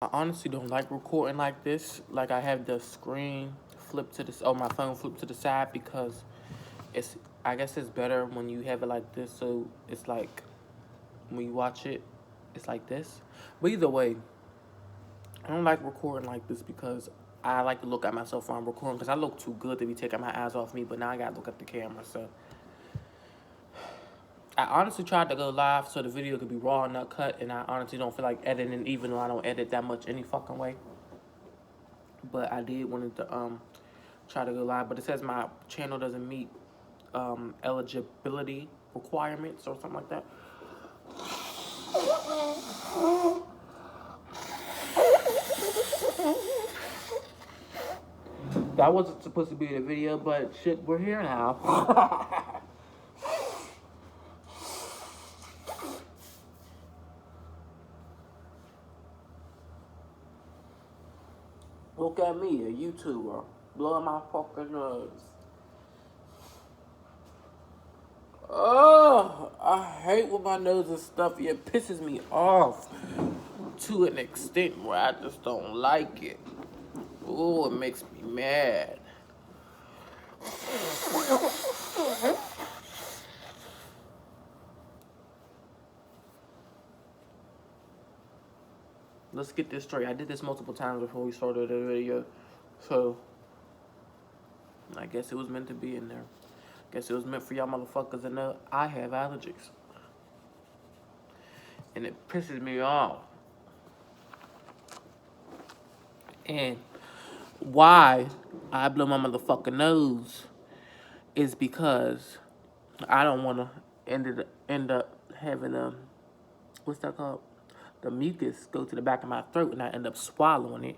I honestly don't like recording like this. Like I have the screen flipped to this, oh, my phone flipped to the side because it's, I guess it's better when you have it like this. So it's like when you watch it, it's like this. But either way, I don't like recording like this because I like to look at myself while I'm recording because I look too good to be taking my eyes off me. But now I gotta look at the camera. So I honestly tried to go live so the video could be raw and not cut. And I honestly don't feel like editing, even though I don't edit that much any fucking way. But I did wanted to try to go live, but it says my channel doesn't meet eligibility requirements or something like that. That wasn't supposed to be the video, but shit, we're here now. Look at me, a YouTuber, blowing my fucking nose. Oh, I hate when my nose is stuffy. It pisses me off to an extent where I just don't like it. Oh, it makes me mad. Let's get this straight. I did this multiple times before we started the video. So, I guess it was meant to be in there. Guess it was meant for y'all motherfuckers to know I have allergies. And it pisses me off. And why I blow my motherfucking nose is because I don't want to end up having what's that called? The mucus go to the back of my throat and I end up swallowing it.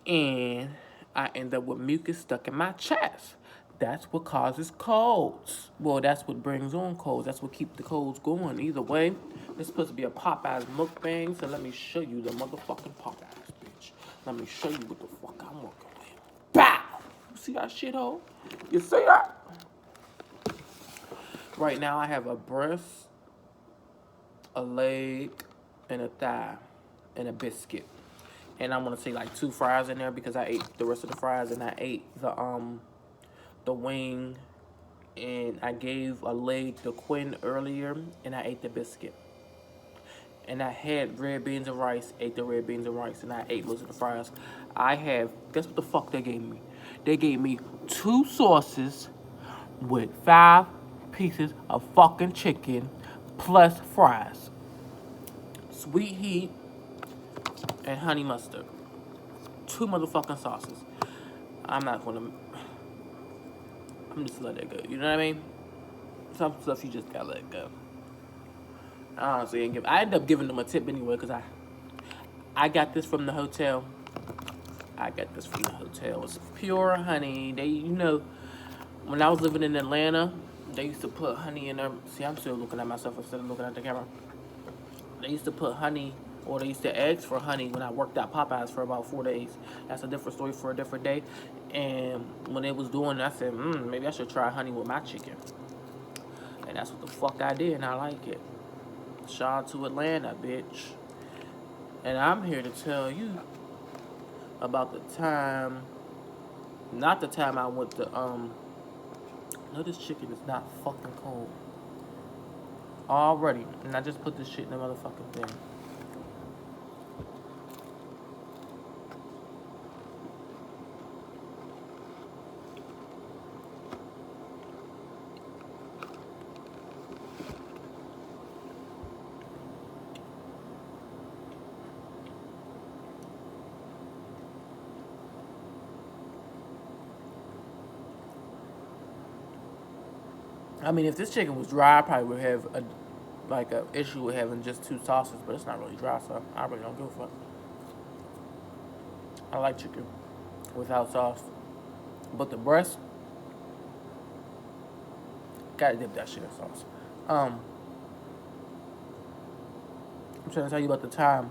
And I end up with mucus stuck in my chest. That's what causes colds. Well, that's what brings on colds. That's what keeps the colds going. Either way, this is supposed to be a Popeyes mukbang, so let me show you the motherfucking Popeyes, bitch. Let me show you what the fuck I'm working with. Bow! You see that shithole? You see that? Right now, I have a breast, a leg, and a thigh, and a biscuit. And I'm gonna say like 2 fries in there because I ate the rest of the fries and I ate the wing, and I gave a leg to Quinn earlier, and I ate the biscuit. And I had red beans and rice, ate the red beans and rice, and I ate most of the fries. I have, guess what the fuck they gave me? They gave me 2 sauces with 5 pieces of fucking chicken plus fries. Sweet heat and honey mustard. 2 motherfucking sauces. I'm just let it go. You know what I mean? Some stuff you just gotta let go. I honestly ain't I ended up giving them a tip anyway because I got this from the hotel. It's pure honey. They, when I was living in Atlanta, they used to put honey in there. See, I'm still looking at myself instead of looking at the camera. They used to put honey, or they used to ask for honey when I worked at Popeyes for about 4 days. That's a different story for a different day. And when they was doing it, I said, maybe I should try honey with my chicken. And that's what the fuck I did, and I like it. Shout out to Atlanta, bitch. And I'm here to tell you about the time, not the time I went to, no, this chicken is not fucking cold. Already. And I just put this shit in the motherfucking thing. I mean, if this chicken was dry, I probably would have a issue with having just 2 sauces, but it's not really dry, so I really don't give a fuck. I like chicken without sauce, but the breast, gotta dip that shit in sauce. I'm trying to tell you about the time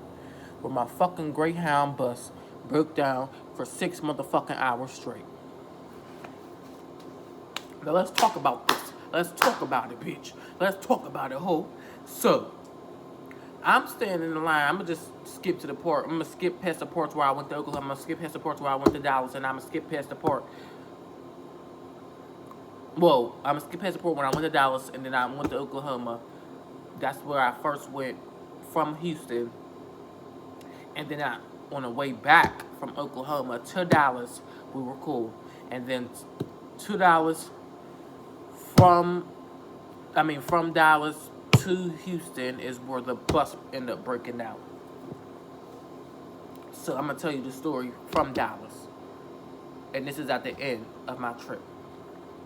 where my fucking Greyhound bus broke down for 6 motherfucking hours straight. Now let's talk about this. Let's talk about it, bitch. Let's talk about it, ho. So, I'm standing in the line. I'm gonna just skip to the port. I'm gonna skip past the ports where I went to Oklahoma. I'm gonna skip past the ports where I went to Dallas, and I'm gonna skip past the port. Well, I'm gonna skip past the port when I went to Dallas, and then I went to Oklahoma. That's where I first went from Houston, and then on the way back from Oklahoma to Dallas, we were cool, and then to Dallas from from Dallas to Houston is where the bus ended up breaking down. So I'm gonna tell you the story from Dallas, and this is at the end of my trip.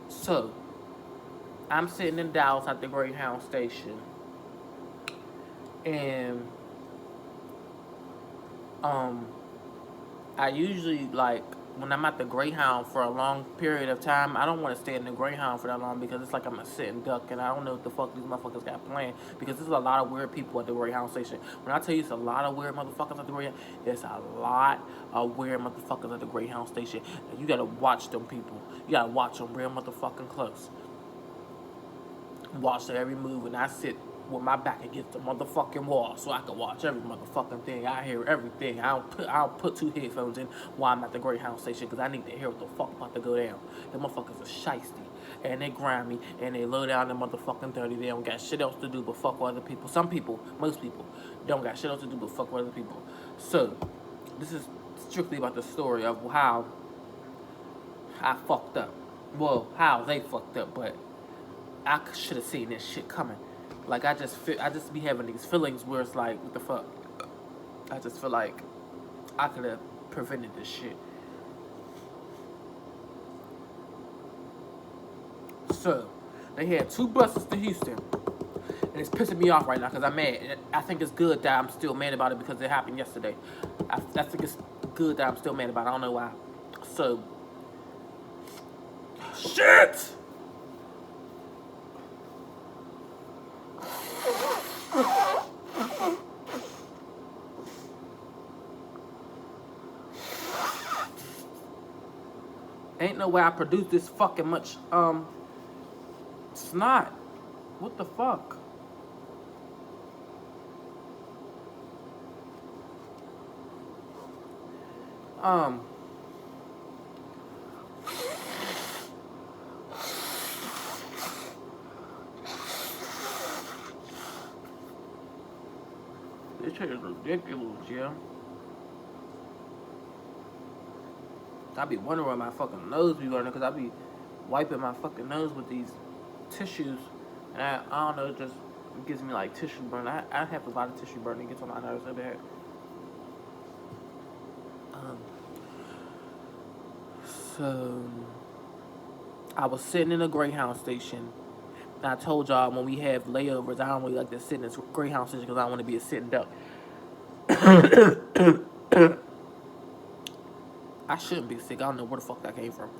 So I'm sitting in Dallas at the Greyhound station, and I usually, like, when I'm at the Greyhound for a long period of time, I don't want to stay in the Greyhound for that long because it's like I'm a sitting duck, and I don't know what the fuck these motherfuckers got planned, because there's a lot of weird people at the Greyhound station. When I tell you it's a lot of weird motherfuckers at the Greyhound, there's a lot of weird motherfuckers at the Greyhound station. And you gotta watch them people. You gotta watch them real motherfucking close. Watch their every move, and I sit with my back against the motherfucking wall so I can watch every motherfucking thing. I hear everything. I don't put two headphones in while I'm at the Greyhound station because I need to hear what the fuck about to go down. The motherfuckers are shiesty, and they grimy, and they low down the motherfucking 30. They don't got shit else to do but fuck with other people. Some people, most people, don't got shit else to do but fuck with other people. So, this is strictly about the story of how I fucked up. Well, how they fucked up, but I should have seen this shit coming. Like, I just be having these feelings where it's like, what the fuck? I just feel like I could have prevented this shit. So, they had 2 buses to Houston. And it's pissing me off right now because I'm mad. I think it's good that I'm still mad about it because it happened yesterday. I think it's good that I'm still mad about it. I don't know why. So, shit! Ain't no way I produced this fucking much, snot. What the fuck? This shit is ridiculous, yeah. I be wondering where my fucking nose be running because I be wiping my fucking nose with these tissues, and I don't know, it just gives me like tissue burn. I have a lot of tissue burn. It gets on my nerves so bad. So I was sitting in a Greyhound station. And I told y'all when we have layovers, I don't really like to sit in this Greyhound station because I want to be a sitting duck. I shouldn't be sick. I don't know where the fuck that came from.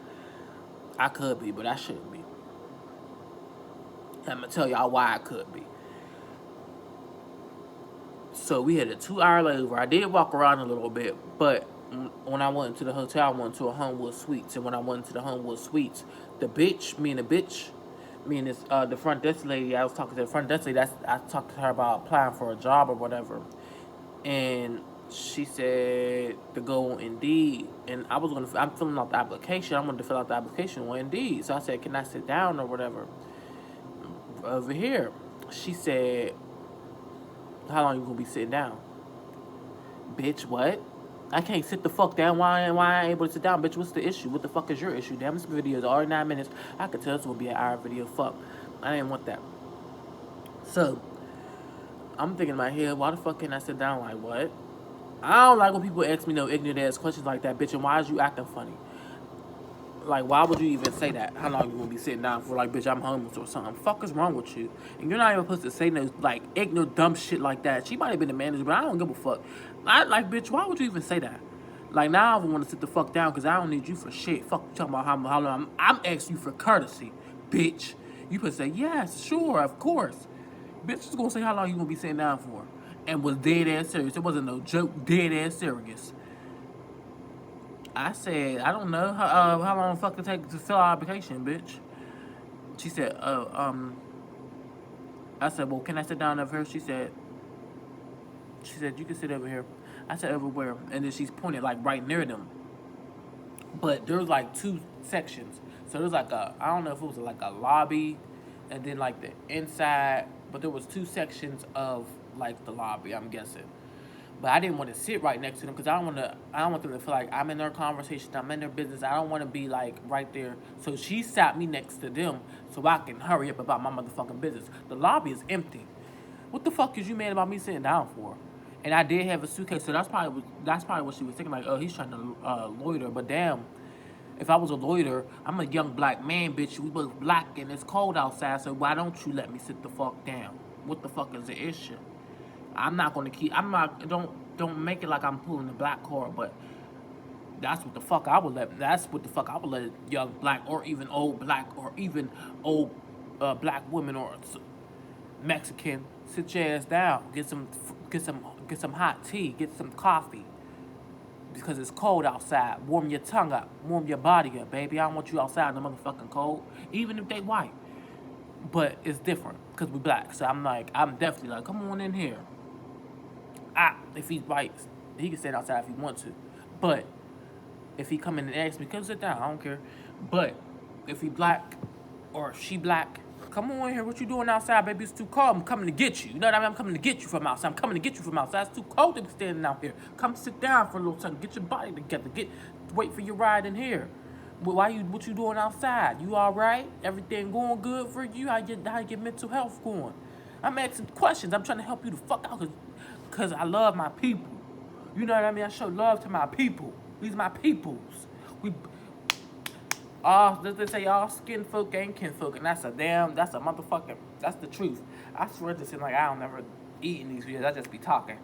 I could be, but I shouldn't be. I'm going to tell y'all why I could be. So we had a 2-hour layover. I did walk around a little bit, but when I went to the hotel, I went to a Homewood Suites. And when I went to the Homewood Suites, me and this, the front desk lady, I was talking to the front desk lady. I talked to her about applying for a job or whatever. And she said to go on Indeed, and I'm filling out the application. I wanted to fill out the application on Indeed. So I said, can I sit down or whatever over here? She said, how long you gonna be sitting down? Bitch, what? I can't sit the fuck down. Why I ain't able to sit down? Bitch, what's the issue? What the fuck is your issue? Damn, this video is already 9 minutes. I could tell this would be an hour video. Fuck. I didn't want that. So, I'm thinking in my head, why the fuck can't I sit down? Like, what? I don't like when people ask me no ignorant ass questions like that, bitch, and why is you acting funny? Like, why would you even say that? How long you gonna be sitting down for? Like, bitch, I'm homeless or something. Fuck is wrong with you? And you're not even supposed to say no, like, ignorant, dumb shit like that. She might have been the manager, but I don't give a fuck. Bitch, why would you even say that? Like, now I want to sit the fuck down because I don't need you for shit. Fuck you talking about how long. I'm asking you for courtesy, bitch. You could say, yes, sure, of course. Bitch is gonna say how long you gonna be sitting down for. And was dead ass serious. It wasn't no joke, dead ass serious. I said, I don't know how long the fuck it take to fill our application, bitch. She said, I said, well, can I sit down over here? She said, She said, you can sit over here. I said, everywhere. And then she's pointed like right near them. But there's like two sections. So there's like a, I don't know if it was like a lobby and then like the inside. But there was two sections of like the lobby, I'm guessing. But I didn't want to sit right next to them because I don't want them to feel like I'm in their conversation, I'm in their business. I don't want to be like right there. So she sat me next to them so I can hurry up about my motherfucking business. The lobby is empty. What the fuck is you mad about me sitting down for? And I did have a suitcase, so that's probably what she was thinking. Like, oh, he's trying to loiter. But damn, if I was a loiter, I'm a young black man, bitch. We both black and it's cold outside, so why don't you let me sit the fuck down? What the fuck is the issue? I'm not gonna keep. I'm not. Don't make it like I'm pulling the black card, but that's what the fuck I would let. That's what the fuck I would let a young black or even old black or even old black women or Mexican sit your ass down. Get some hot tea. Get some coffee because it's cold outside. Warm your tongue up. Warm your body up, baby. I don't want you outside in the motherfucking cold, even if they white. But it's different because we black. So I'm definitely like, come on in here. If he's white, he can stand outside if he wants to. But if he come in and ask me, come sit down, I don't care. But if he black or if she black, come on in here. What you doing outside, baby? It's too cold. I'm coming to get you. You know what I mean? I'm coming to get you from outside. I'm coming to get you from outside. It's too cold to be standing out here. Come sit down for a little time. Get your body together. Wait for your ride in here. What you doing outside? You all right? Everything going good for you? How your mental health going? I'm asking questions. I'm trying to help you the fuck out because I love my people. You know what I mean? I show love to my people. These are my peoples. They say all skin folk ain't kin folk, and that's a motherfucking, that's the truth. I swear to seem like I don't never eat in these videos. I just be talking,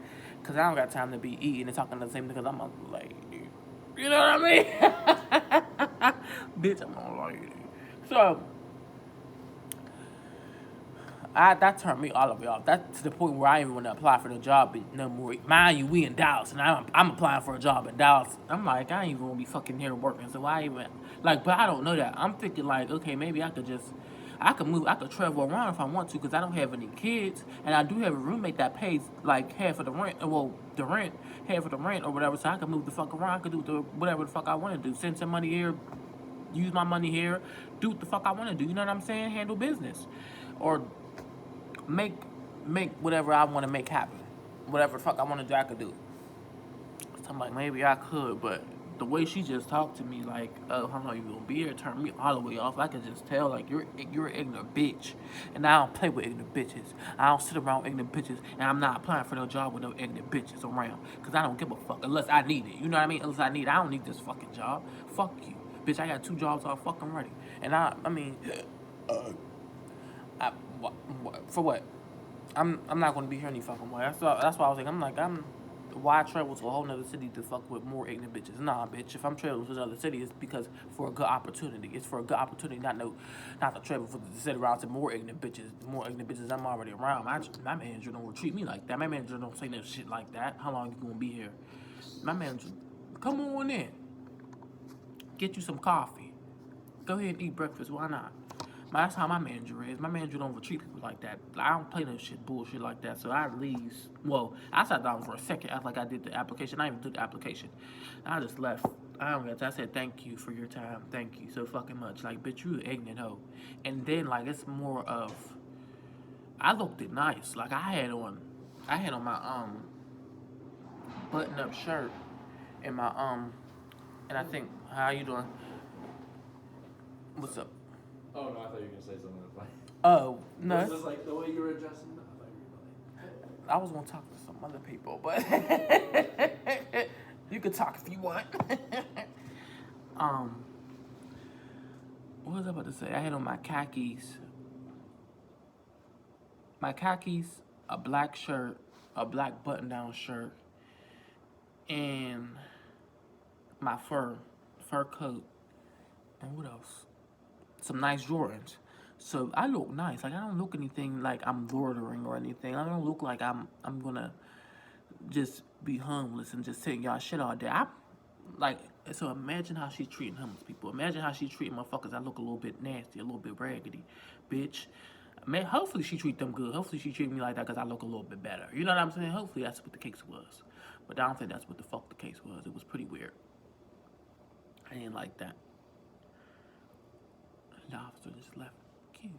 cause I don't got time to be eating and talking the same thing. Cause I'm a lady. You know what I mean? Bitch, I'm a lady. So that turned me all the way off. That's to the point where I even want to apply for the job no more. Mind you, we in Dallas, and I'm applying for a job in Dallas. I'm like, I ain't even want to be fucking here working, so why even, like, but I don't know that. I'm thinking, like, okay, maybe I could move, I could travel around if I want to, because I don't have any kids, and I do have a roommate that pays, like, half of the rent, half of the rent or whatever, so I can move the fuck around. I could do whatever the fuck I want to do. Send some money here, use my money here, do what the fuck I want to do. You know what I'm saying? Handle business. Or make whatever I want to make happen. Whatever the fuck I want to do, I could do. So I'm like, maybe I could, but the way she just talked to me, like, oh, how long you gonna be here, turned me all the way off. I could just tell, like, you're an ignorant bitch. And I don't play with ignorant bitches. I don't sit around ignorant bitches, and I'm not applying for no job with no ignorant bitches around. Because I don't give a fuck unless I need it. You know what I mean? Unless I need it. I don't need this fucking job. Fuck you. Bitch, I got 2 jobs all fucking ready. And I mean, for what? I'm not gonna be here any fucking way. That's why I was like, why travel to a whole nother city to fuck with more ignorant bitches? Nah, bitch. If I'm traveling to another city, it's because for a good opportunity. It's for a good opportunity, not to travel to sit around to more ignorant bitches. More ignorant bitches I'm already around. My manager don't treat me like that. My manager don't say no shit like that. How long you gonna be here? My manager, come on in. Get you some coffee. Go ahead and eat breakfast. Why not? That's how my manager is. My manager don't treat people like that. I don't play no bullshit like that. So I leaves. Well, I sat down for a second after like I did the application. I even took the application. I just left. I don't get. I said thank you for your time. Thank you so fucking much. Like, bitch, you an ignorant hoe. And then like it's more of, I looked it nice. Like I had on my button up shirt and my and I think, how you doing? What's up? Oh no, I thought you were gonna say something funny. Oh no. This is like the way you were addressing. I thought you were like. I was gonna talk to some other people, but you can talk if you want. What was I about to say? I had on my khakis. A black shirt, a black button-down shirt, and my fur coat, and what else? Some nice Jordans. So I look nice. Like I don't look anything like I'm loitering or anything. I don't look like I'm gonna just be homeless and just take y'all shit all day. So imagine how she's treating homeless people. Imagine how she's treating motherfuckers. I look a little bit nasty, a little bit raggedy, bitch. Man, hopefully she treat them good. Hopefully she treat me like that because I look a little bit better. You know what I'm saying? Hopefully that's what the case was. But I don't think that's what the fuck the case was. It was pretty weird. I didn't like that. The officer just left. Cute.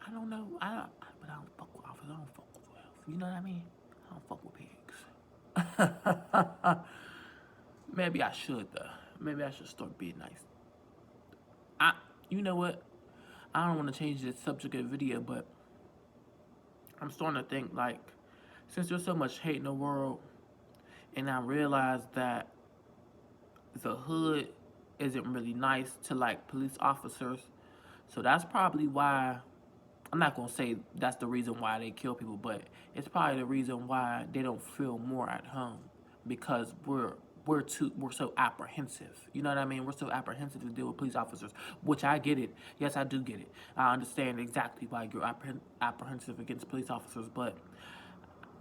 I don't know. But I don't fuck with officers. I don't fuck with 12. You know what I mean? I don't fuck with pigs. Maybe I should though. Maybe I should start being nice. You know what? I don't want to change the subject of the video, but I'm starting to think like, since there's so much hate in the world, and I realize that the hood isn't really nice to like police officers, so that's probably why. I'm not gonna say that's the reason why they kill people, but it's probably the reason why they don't feel more at home, because we're so apprehensive. You know what I mean? We're so apprehensive to deal with police officers, which I get it. Yes, I do get it. I understand exactly why you're apprehensive against police officers, but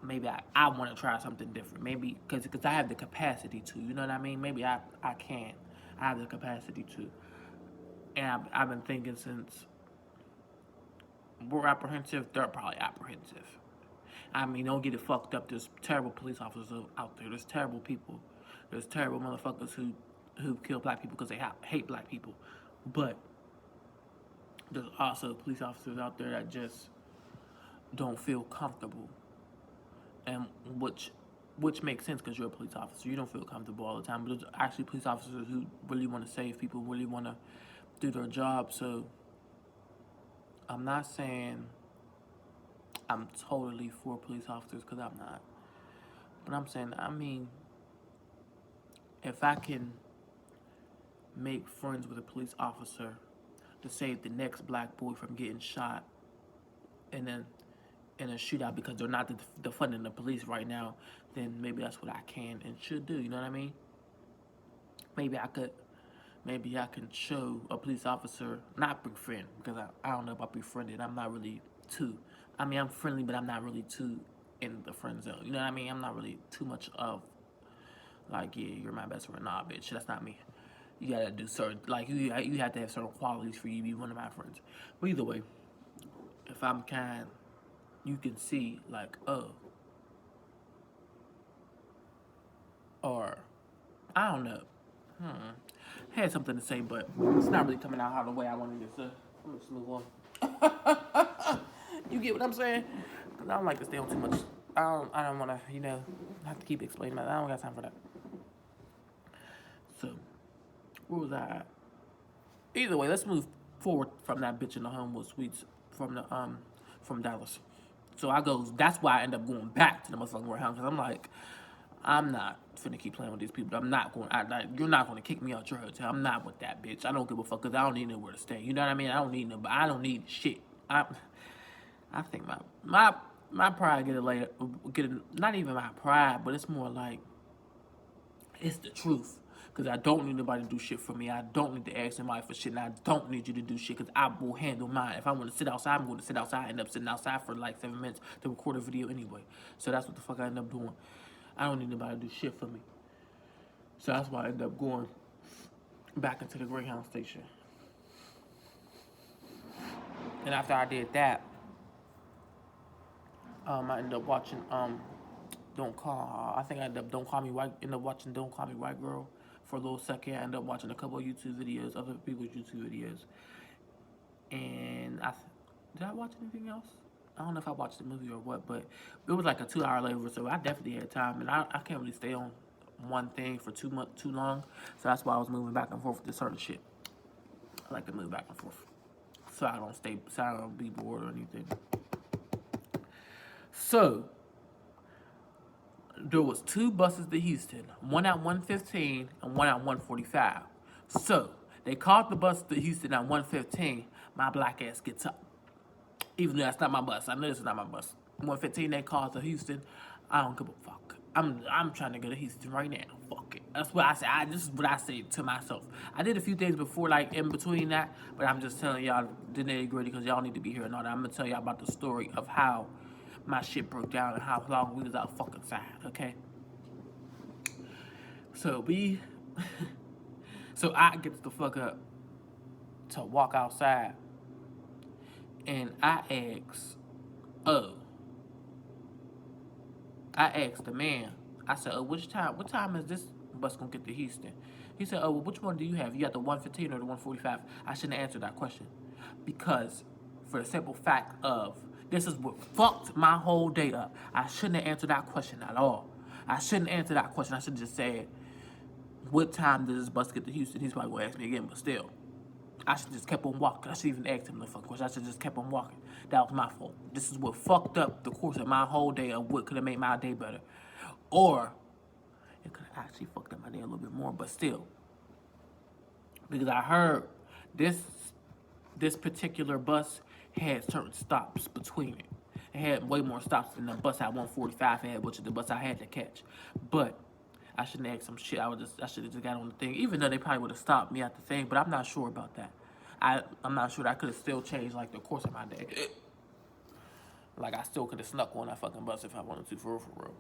maybe I want to try something different. Maybe because I have the capacity to. You know what I mean? Maybe I can. I have the capacity to. And I've been thinking since we're apprehensive, they're probably apprehensive. I mean, don't get it fucked up. There's terrible police officers out there. There's terrible people. There's terrible motherfuckers who kill black people because they hate black people. But there's also police officers out there that just don't feel comfortable, and which makes sense because you're a police officer. You don't feel comfortable all the time. But there's actually police officers who really want to save people, really want to do their job. So I'm not saying I'm totally for police officers because I'm not. But I'm saying, I mean, if I can make friends with a police officer to save the next black boy from getting shot and then in a shootout because they're not defunding the police right now, then maybe that's what I can and should do. You know what I mean? Maybe I can show a police officer, not befriend, because I don't know about befriended. I'm not really too. I mean, I'm friendly, but I'm not really too in the friend zone. You know what I mean? I'm not really too much of, like, yeah, you're my best friend. Nah, bitch, that's not me. You gotta do certain, like, you have to have certain qualities for you to be one of my friends. But either way, if I'm kind, you can see, like, oh, or, I don't know. I had something to say, but it's not really coming out how the way I wanted it to. I'm just move on. You get what I'm saying? Because I don't like to stay on too much. I don't want to, have to keep explaining that. I don't got time for that. So, where was I at? Either way, let's move forward from that bitch in the Homewood Suites from Dallas. So that's why I end up going back to the motherfucking warehouse, because I'm like, I'm not finna keep playing with these people. You're not gonna kick me out your hotel. I'm not with that, bitch. I don't give a fuck, because I don't need nowhere to stay. You know what I mean? I don't need shit. I think my pride not even my pride, but it's more like, it's the truth. Because I don't need nobody to do shit for me. I don't need to ask anybody for shit, and I don't need you to do shit, because I will handle mine. If I want to sit outside, I'm going to sit outside. I end up sitting outside for like 7 minutes to record a video anyway. So that's what the fuck I end up doing. I don't need nobody to do shit for me. So that's why I end up going back into the Greyhound station. And after I did that, I ended up watching I think I ended up watching Don't Call Me White Girl for a little second. I ended up watching a couple of YouTube videos, other people's YouTube videos. And did I watch anything else? I don't know if I watched the movie or what, but it was like a 2-hour layover, so I definitely had time. And I can't really stay on one thing for too long, so that's why I was moving back and forth to certain shit. I like to move back and forth, so I don't be bored or anything. So there was 2 buses to Houston, one at 1:15 and one at 1:45. So they called the bus to Houston at 1:15. My black ass gets up, even though that's not my bus. I know this is not my bus. 1:15 they called to Houston. I don't give a fuck. I'm trying to go to Houston right now. Fuck it. That's what I say. This is what I say to myself. I did a few things before, like in between that, but I'm just telling y'all the nitty gritty because y'all need to be here and all that. I'm gonna tell y'all about the story of how my shit broke down and how long we was out fucking side. Okay. So so I get the fuck up to walk outside, And I asked the man, I said, oh, what time is this bus gonna get to Houston? He said, oh, well, which one do you have? You got the 115 or the 145? I shouldn't answer that question. Because for the simple fact of, this is what fucked my whole day up. I shouldn't have answered that question at all. I shouldn't answer that question. I should have just said, what time does this bus get to Houston? He's probably gonna ask me again, but still. I should just kept on walking. I should even ask him the fucking question. I should just kept on walking. That was my fault. This is what fucked up the course of my whole day of what could have made my day better. Or it could have actually fucked up my day a little bit more, but still. Because I heard this particular bus had certain stops between it. It had way more stops than the bus at 145 had, which is the bus I had to catch. But I shouldn't have asked some shit. I should have just got on the thing, even though they probably would have stopped me at the thing. But I'm not sure about that. I'm not sure that I could have still changed like the course of my day. Like I still could have snuck on that fucking bus if I wanted to, for real.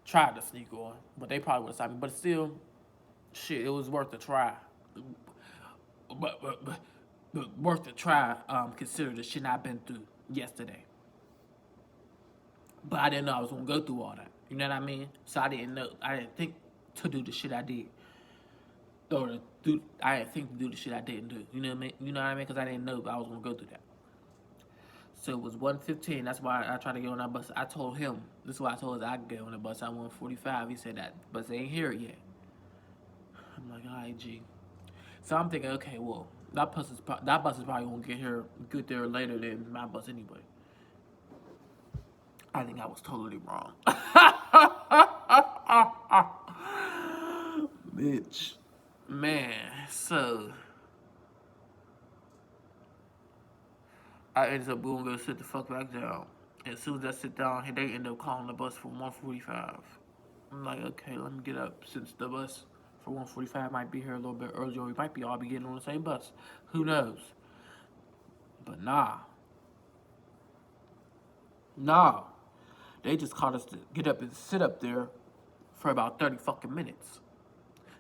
Tried to sneak on, but they probably would have stopped me. But still, shit, it was worth a try. But worth a try. Consider the shit I've been through yesterday. But I didn't know I was gonna go through all that. You know what I mean? So I didn't think to do the shit I did. I didn't think to do the shit I didn't do. You know what I mean? You know what I mean? Because I didn't know I was gonna go through that. So it was 1:15. That's why I tried to get on that bus. I told him. This is why I told him I could get on the bus at 1:45. He said that bus ain't here yet. I'm like, all right, G. So I'm thinking, okay, well, that bus is probably gonna get there later than my bus anyway. I think I was totally wrong. Bitch. Man, so I ended up going to go sit the fuck back down. As soon as I sit down, they end up calling the bus for 1:45. I'm like, okay, let me get up since the bus for 1:45 might be here a little bit earlier. We might be all be getting on the same bus. Who knows? But nah. They just called us to get up and sit up there for about 30 fucking minutes.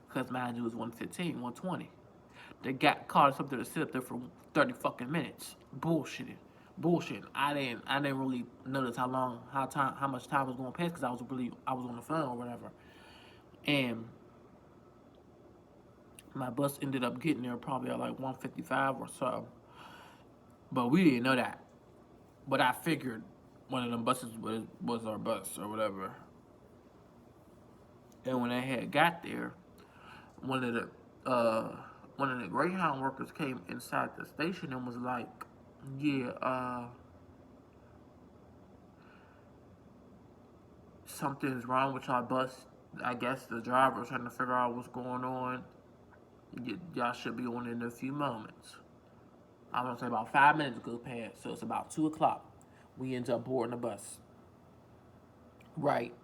Because mind you, it was 1:15, 1:20. They called us up there to sit up there for 30 fucking minutes. Bullshitting. I didn't really notice how much time was going to pass because I was on the phone or whatever. And my bus ended up getting there probably at like 1:55 or so. But we didn't know that. But I figured one of them buses was our bus or whatever. And when they had got there, one of the Greyhound workers came inside the station and was like, yeah, something's wrong with our bus. I guess the driver's trying to figure out what's going on. Y'all should be on in a few moments. I'm gonna say about 5 minutes go past, so it's about 2 o'clock. We end up boarding the bus. Right.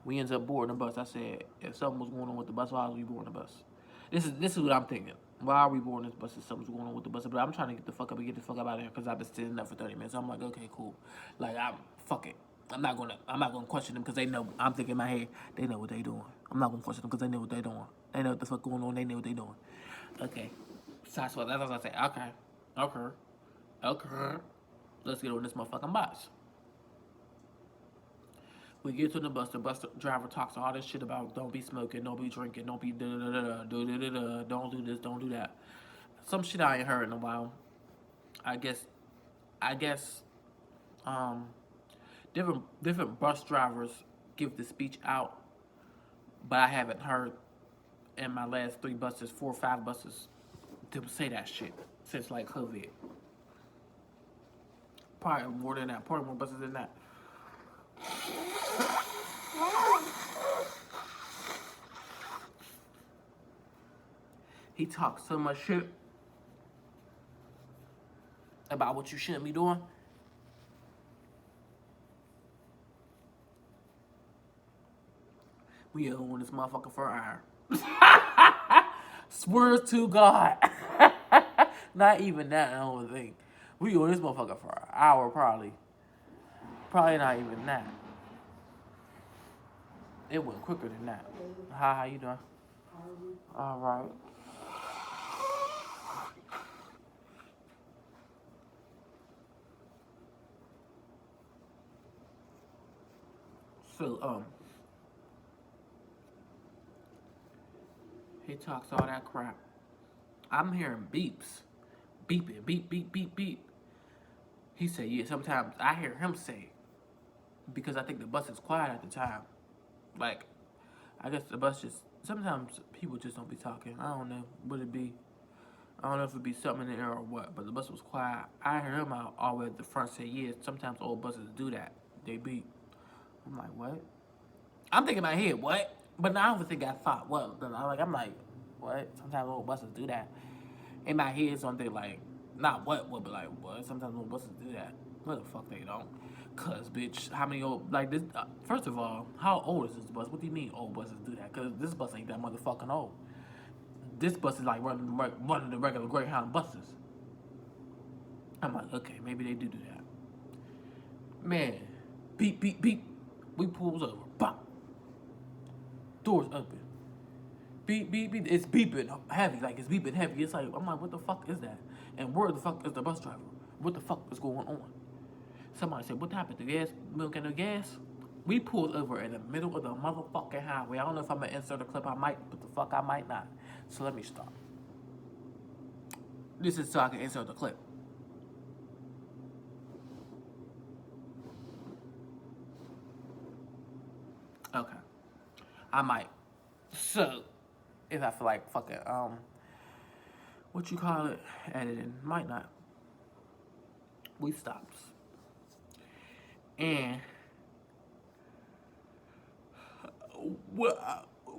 We ended up boarding the bus. I said, if something was going on with the bus, why was we boarding the bus? This is what I'm thinking. Why are we boarding this bus if something's going on with the bus? But I'm trying to get the fuck up out of here because I've been sitting up for 30 minutes. I'm like, okay, cool. Like, fuck it. I'm not gonna question them because they know. I'm thinking in my head, they know what they doing. I'm not gonna question them because they know what they doing. They know what the fuck going on. They know what they doing. Okay. So that's what I say. Okay. Let's get on this motherfucking bus. We get to the bus driver talks all this shit about don't be smoking, don't be drinking, don't be don't do this, don't do that. Some shit I ain't heard in a while. I guess different bus drivers give the speech out, but I haven't heard in my last 4 or 5 buses to say that shit since like COVID. Probably more than that, probably more buses than that. He talks so much shit about what you shouldn't be doing. We on this motherfucker for an hour. Swear to God. Not even that, I don't think. We on this motherfucker for an hour, probably. Probably not even that. It went quicker than that. Hi, how you doing? All right. So, he talks all that crap. I'm hearing beeps. Beeping, beep, beep, beep, beep. He said, yeah, sometimes I hear him say, because I think the bus is quiet at the time. Like, I guess the bus just, sometimes people just don't be talking. I don't know what it be. I don't know if it be something in the air or what, but the bus was quiet. I heard him out all the way at the front say, yeah, sometimes old buses do that. They beep. I'm like, what? I'm thinking in my head, what? But now I don't think I thought, what? But I'm like, what? Sometimes old buses do that. In my head, so I'm thinking like, not what, but like, what? Sometimes old buses do that. What the fuck they don't? Cause, bitch, how many old, like this, first of all, how old is this bus? What do you mean old buses do that? Cause this bus ain't that motherfucking old. This bus is like running the regular Greyhound buses. I'm like, okay, maybe they do that. Man, beep, beep, beep. We pulls over. Bop. Doors open. Beep, beep, beep. It's beeping heavy. Like, it's beeping heavy. It's like, I'm like, what the fuck is that? And where the fuck is the bus driver? What the fuck is going on? Somebody said, what happened? The gas, milk and the gas? We pulled over in the middle of the motherfucking highway. I don't know if I'm going to insert a clip. I might, but the fuck I might not. So let me stop. This is so I can insert the clip. Okay. I might. So, if I feel like fucking, what you call it, editing, might not. We stopped. And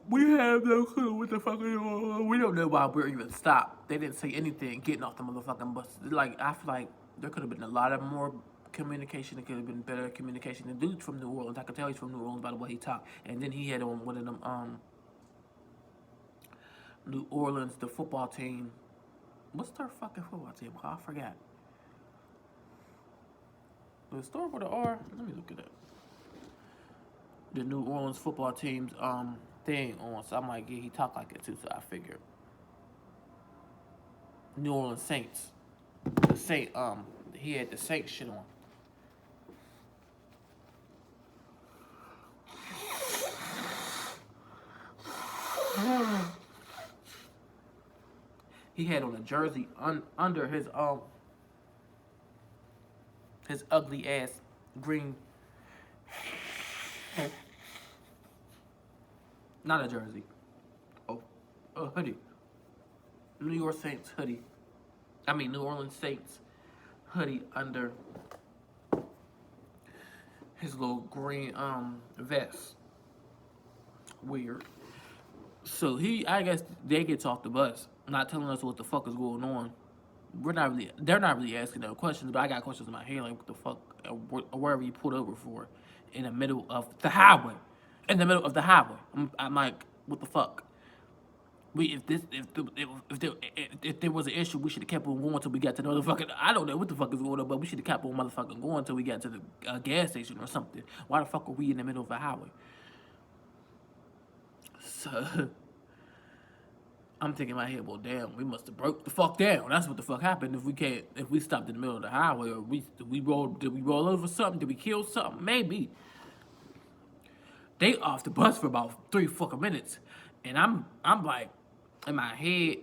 we have no clue what the fuck is going on. We don't know why we're even stopped. They didn't say anything getting off the motherfucking bus. Like, I feel like there could have been a lot of more communication. It could have been better communication. The dude from New Orleans, I could tell he's from New Orleans by the way he talked. And then he had on one of them, New Orleans, the football team. What's their fucking football team? Oh, I forgot. The store with the R. Let me look at it. The New Orleans football team's thing on. So I'm like, yeah, he talked like it too. So I figured. New Orleans Saints. The Saint he had the Saints shit on. He had on a jersey under his ugly ass green. Not a jersey. Oh, a hoodie. New York Saints hoodie. I mean New Orleans Saints hoodie under his little green vest. Weird. So I guess they gets off the bus, not telling us what the fuck is going on. They're not really asking no questions, but I got questions in my head like what the fuck, wherever you pulled over for, in the middle of the highway, I'm like, what the fuck? If there was an issue, we should have kept on going until we got to the motherfucking. I don't know what the fuck is going on, but we should have kept on motherfucking going until we got to the gas station or something. Why the fuck are we in the middle of a highway? So I'm thinking in my head, well, damn, we must have broke the fuck down. That's what the fuck happened. If we stopped in the middle of the highway, or did we roll over something? Did we kill something? Maybe. They off the bus for about 3 fucking minutes, and I'm like, in my head,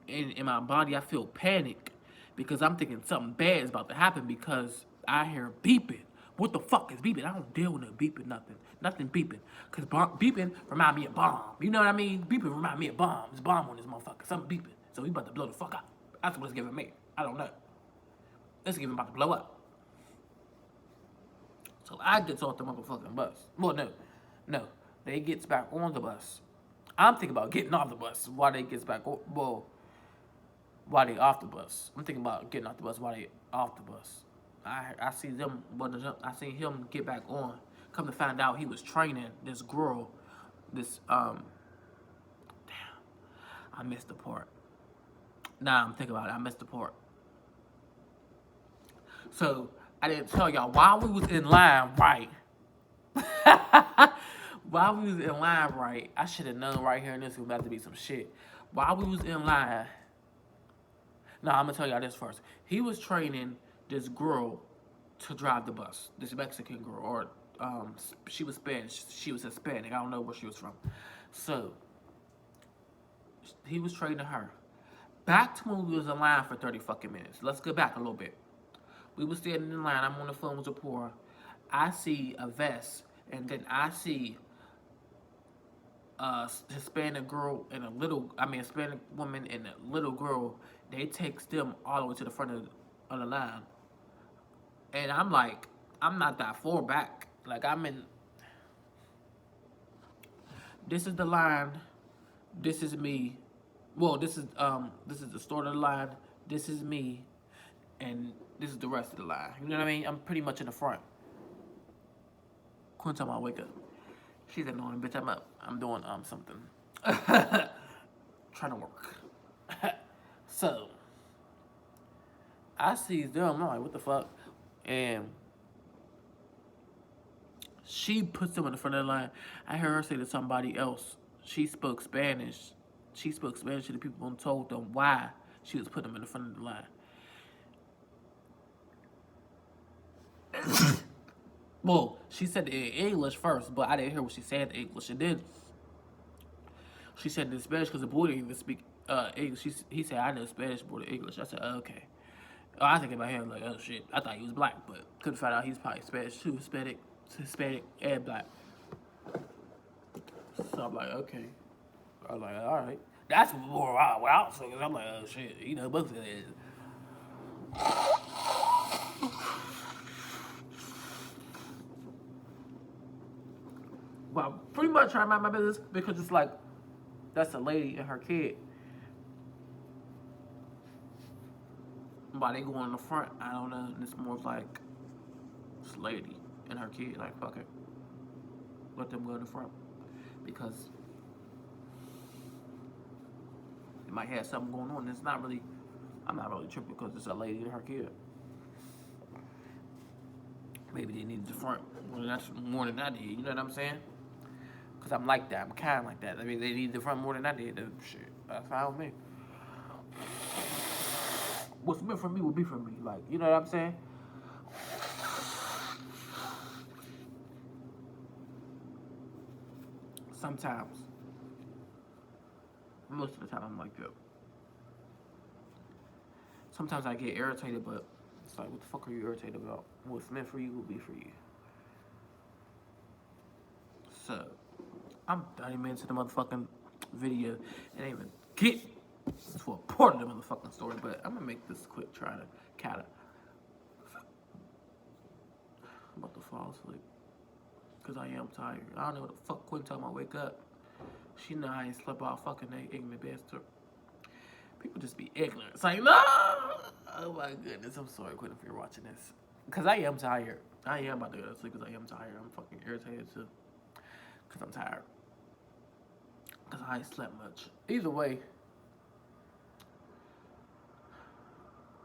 in my body, I feel panic because I'm thinking something bad is about to happen because I hear beeping. What the fuck is beeping? I don't deal with no beeping, nothing beeping, cause beeping remind me of bomb. You know what I mean? Beeping remind me of bomb. There's bomb on this motherfucker. Something beeping, so we about to blow the fuck up. That's what it's giving me. I don't know. It's giving about to blow up. So I gets off the motherfucking bus. Well, no, they gets back on the bus. I'm thinking about getting off the bus while they gets back on. Well, while they off the bus. I'm thinking about getting off the bus while they off the bus. I see them. I seen him get back on. Come to find out, he was training this girl. Damn, I missed the part. Nah, I'm thinking about it. I missed the part. So I didn't tell y'all while we was in line, right? While we was in line, right? I should have known right here in this was about to be some shit. While we was in line, I'm gonna tell y'all this first. He was training this girl to drive the bus. This Mexican girl, or she was Spanish. She was Hispanic. I don't know where she was from. So he was trading her. Back to when we was in line for 30 fucking minutes. Let's go back a little bit. We was standing in line. I'm on the phone with Zipporah. I see a vest, and then I see a Hispanic girl and Hispanic woman and a little girl. They takes them all the way to the front of the line. And I'm like, I'm not that far back. Like, I'm in. This is the line. This is me. Well, this is the start of the line. This is me, and this is the rest of the line. You know what I mean? I'm pretty much in the front. Quinn time I wake up. She's annoying, bitch. I'm up. I'm doing something. Trying to work. So I see them. I'm like, what the fuck? And she puts them in the front of the line. I heard her say to somebody else. She spoke Spanish. She spoke Spanish to the people and told them why she was putting them in the front of the line. Well, she said it in English first, but I didn't hear what she said in English. And then she said it in Spanish because the boy didn't even speak English. He said, I know Spanish more than English. I said, oh, okay. Oh, I think in my head, like, oh shit. I thought he was black, but couldn't find out he's probably Spanish too. Hispanic and black. So I'm like, okay. I was like, all right. That's more what I was thinking. I'm like, oh shit. You know, both of it is. Well, pretty much trying to mind my business because it's like, that's a lady and her kid. Why they go in the front, I don't know. And it's more of like, this lady and her kid, like, fuck it. Let them go in the front. Because it might have something going on. It's not really, I'm not really tripping because it's a lady and her kid. Maybe they needed the front more than I did. You know what I'm saying? Because I'm like that. I'm kind of like that. I mean, they need the front more than I did. Shit, that's fine with me. What's meant for me will be for me. Like, you know what I'm saying? Sometimes. Most of the time, I'm like that. Sometimes I get irritated, but it's like, what the fuck are you irritated about? What's meant for you will be for you. So, I'm 30 minutes into the motherfucking video. It ain't even get to a part of the motherfucking story, but I'm gonna make this quick, trying to kind of. I'm about to fall asleep. Because I am tired. I don't know what the fuck Quinn time I wake up. She know I ain't slept all fucking day, ignorant bastard. People just be ignorant. It's like, no! Oh my goodness, I'm sorry, Quinn, if you're watching this. Because I am tired. I am about to go to sleep because I am tired. I'm fucking irritated too. Because I'm tired. Because I ain't slept much. Either way,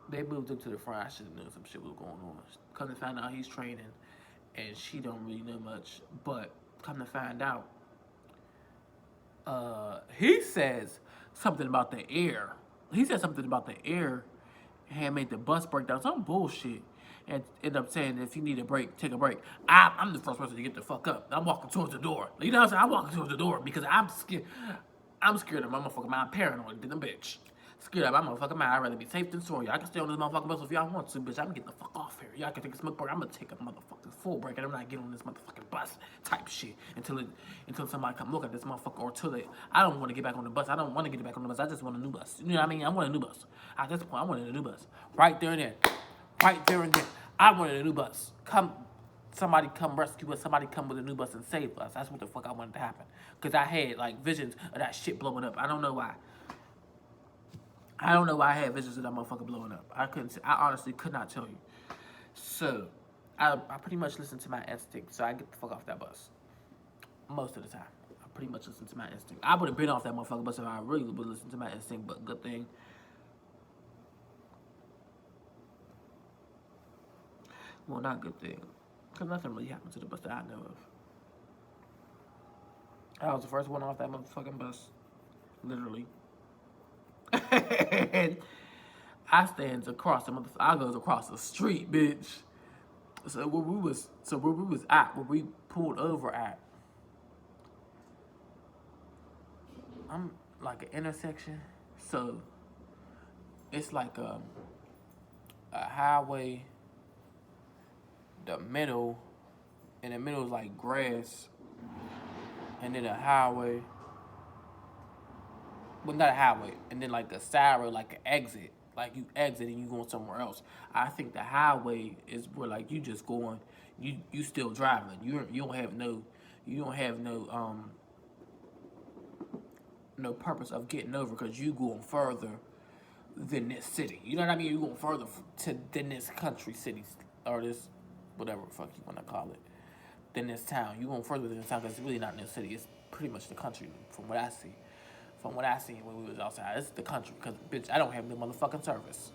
they moved into the front. I should have known some shit was going on. Come to find out he's training, and she don't really know much. But come to find out, he says something about the air. He said something about the air had made the bus break down. Some bullshit. And ended up saying if you need a break, take a break. I'm the first person to get the fuck up. I'm walking towards the door. You know what I'm saying? I'm walking towards the door because I'm scared. I'm scared of my motherfucking mind. I'm paranoid than a bitch. Scared of my motherfucking mind. I'd rather be safe than sorry. I can stay on this motherfucking bus if y'all want to, bitch. I'm gonna get the fuck off here. Y'all can take a smoke break. I'm gonna take a motherfucking full break and I'm not getting on this motherfucking bus type shit until somebody come look at this motherfucker or until they. I don't want to get back on the bus. I don't want to get back on the bus. I just want a new bus. You know what I mean? I want a new bus. At this point, I wanted a new bus. Right there and then. Right there and then. I wanted a new bus. Somebody come rescue us. Somebody come with a new bus and save us. That's what the fuck I wanted to happen. Because I had, like, visions of that shit blowing up. I don't know why. I don't know why I had visions of that motherfucker blowing up. I honestly could not tell you. So, I pretty much listen to my instinct. So, I get the fuck off that bus. Most of the time. I pretty much listen to my instinct. I would have been off that motherfucking bus if I really would listen to my instinct. But good thing. Well, not good thing. Because nothing really happened to the bus that I know of. I was the first one off that motherfucking bus. Literally. And I stands across the I goes across the street, bitch. So where we was at, where we pulled over at, I'm like an intersection. So it's like a highway, the middle, in the middle is like grass, and then a highway. Well, not a highway, and then like a side road, like an exit. Like you exit and you going somewhere else. I think the highway is where like you just going, you still driving. You don't have no purpose of getting over because you going further than this city. You know what I mean? You going further than this country, city, or this whatever the fuck you want to call it, than this town. You going further than this town because it's really not in the city. It's pretty much the country from what I see. From what I seen when we was outside, it's the country. Because, bitch, I don't have no motherfucking service.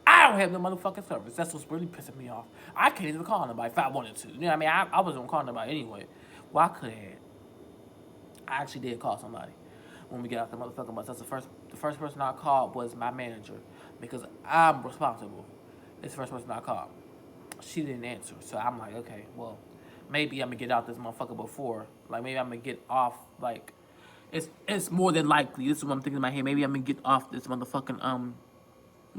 I don't have no motherfucking service. That's what's really pissing me off. I can't even call nobody if I wanted to. You know what I mean? I wasn't going to call nobody anyway. Well, I could have. I actually did call somebody when we get out the motherfucking bus. That's the first person I called was my manager. Because I'm responsible. It's the first person I called. She didn't answer. So I'm like, okay, well, maybe I'm going to get out this motherfucker before. Like, maybe I'm going to get off, like... It's more than likely. This is what I'm thinking in my head. Maybe I'm gonna get off this motherfucking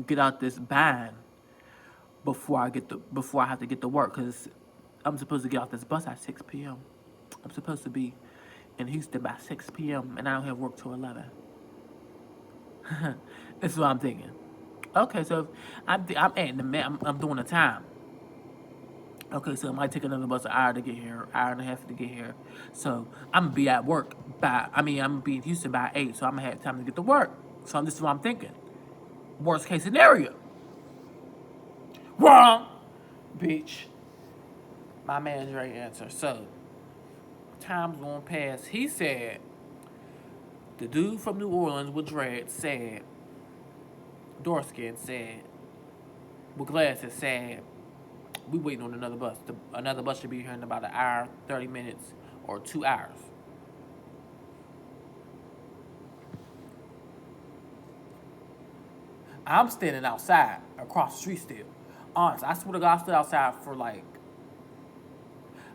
get out this bind before I have to get to work because I'm supposed to get off this bus at 6 p.m. I'm supposed to be in Houston by 6 p.m. and I don't have work till 11. This is what I'm thinking. Okay, so I'm doing the time. Okay, so it might take another bus an hour to get here, hour and a half to get here. So I'm gonna be at work I'm gonna be in Houston by 8, so I'm gonna have time to get to work. So this is what I'm thinking. Worst case scenario. Wrong, bitch. My manager ain't answer. So time's going past. He said the dude from New Orleans with dreads said, Dorskin said, with glasses said, we waiting on another bus. Another bus should be here in about an hour, 30 minutes, or 2 hours. I'm standing outside, across the street still. Honest, I swear to God, I stood outside for like,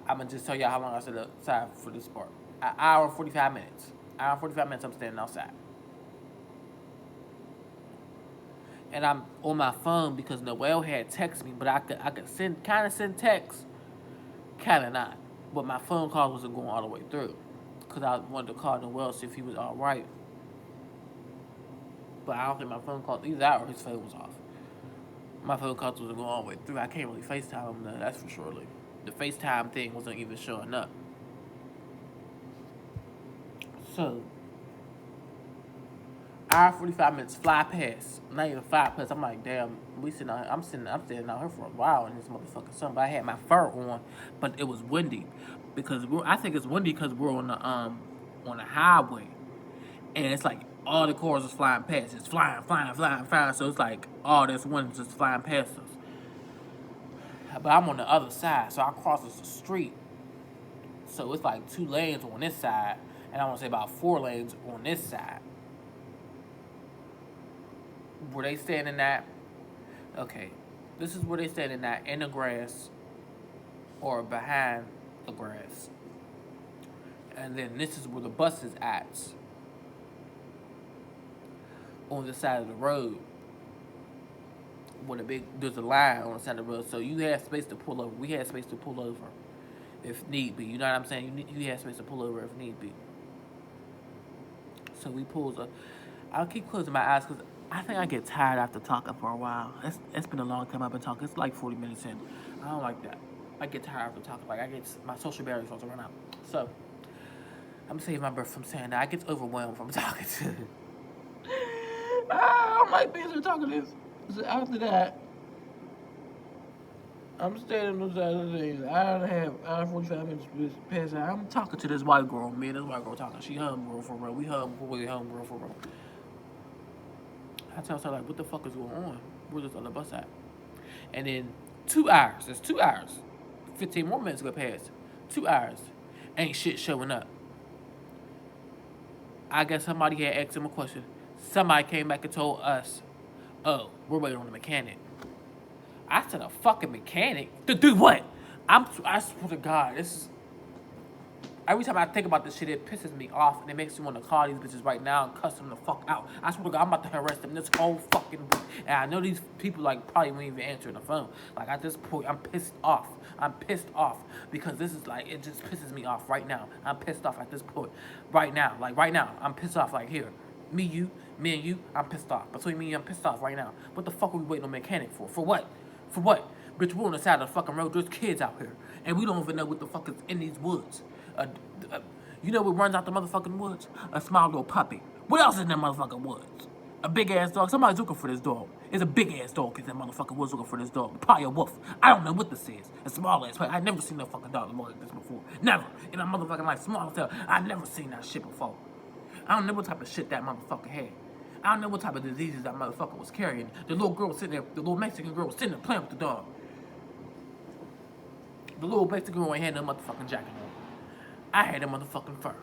I'm going to just tell y'all how long I stood outside for this part. An hour and 45 minutes. Hour and 45 minutes I'm standing outside. And I'm on my phone because Noel had texted me, but I could send text, kind of not. But my phone call wasn't going all the way through because I wanted to call Noel see if he was all right. But I don't think my phone call either hour his phone was off. My phone calls wasn't going all the way through. I can't really FaceTime him, that's for sure. Like, the FaceTime thing wasn't even showing up. So hour 45 minutes fly past, not even 5 past. I'm like, damn, I'm standing out here for a while in this motherfucking sun. But I had my fur on, but it was windy because I think it's windy because we're on the highway, and it's like all the cars is flying past. It's flying. So it's like all this wind just flying past us. But I'm on the other side, so I cross the street. So it's like 2 lanes on this side, and I want to say about 4 lanes on this side. Where they standing at, okay, this is where they standing at, in the grass or behind the grass. And then this is where the bus is at, on the side of the road. Where there's a line on the side of the road, so you have space to pull over. We had space to pull over if need be. You know what I'm saying? You have space to pull over if need be. So we pulls up. I'll keep closing my eyes because I think I get tired after talking for a while. It's been a long time I've been talking. It's like 40 minutes in. I don't like that. I get tired after talking. Like, my social battery's supposed to run out. So I'm gonna save my breath from saying that. I get overwhelmed from talking to. I don't like being talking this. So after that, I'm standing on the side of the thing. Hour and a half, hour and 45 minutes past. I'm talking to this white girl. Me and this white girl talking. She homegirl for real. We homegirl for real. I tell her, like, what the fuck is going on? Where's this other bus at? And then 2 hours. It's 2 hours. 15 more minutes go past. 2 hours. Ain't shit showing up. I guess somebody had asked him a question. Somebody came back and told us, oh, we're waiting on the mechanic. I said a fucking mechanic to do what? I swear to God, this is. Every time I think about this shit, it pisses me off, and it makes me want to call these bitches right now and cuss them the fuck out. I swear to God, I'm about to harass them this whole fucking week. And I know these people, like, probably won't even answer the phone. Like, at this point, I'm pissed off. I'm pissed off because this is, like, it just pisses me off right now. I'm pissed off at this point. Right now. Like, right now. I'm pissed off, like, here. Me and you, I'm pissed off. Between me and you, I'm pissed off right now. What the fuck are we waiting on a mechanic for? For what? For what? Bitch, we're on the side of the fucking road. There's kids out here. And we don't even know what the fuck is in these woods. You know what runs out the motherfucking woods? A small little puppy. What else is in them motherfucking woods? A big ass dog. Somebody's looking for this dog. It's a big ass dog in that motherfucking woods looking for this dog. Probably a wolf. I don't know what this is. A small ass puppy. I never seen no fucking dog like this before. Never. In a motherfucking life, small as hell. I never seen that shit before. I don't know what type of shit that motherfucker had. I don't know what type of diseases that motherfucker was carrying. The little girl was sitting there, the little Mexican girl was sitting there playing with the dog. The little Mexican girl ain't had no motherfucking jacket on. I had a motherfucking fur.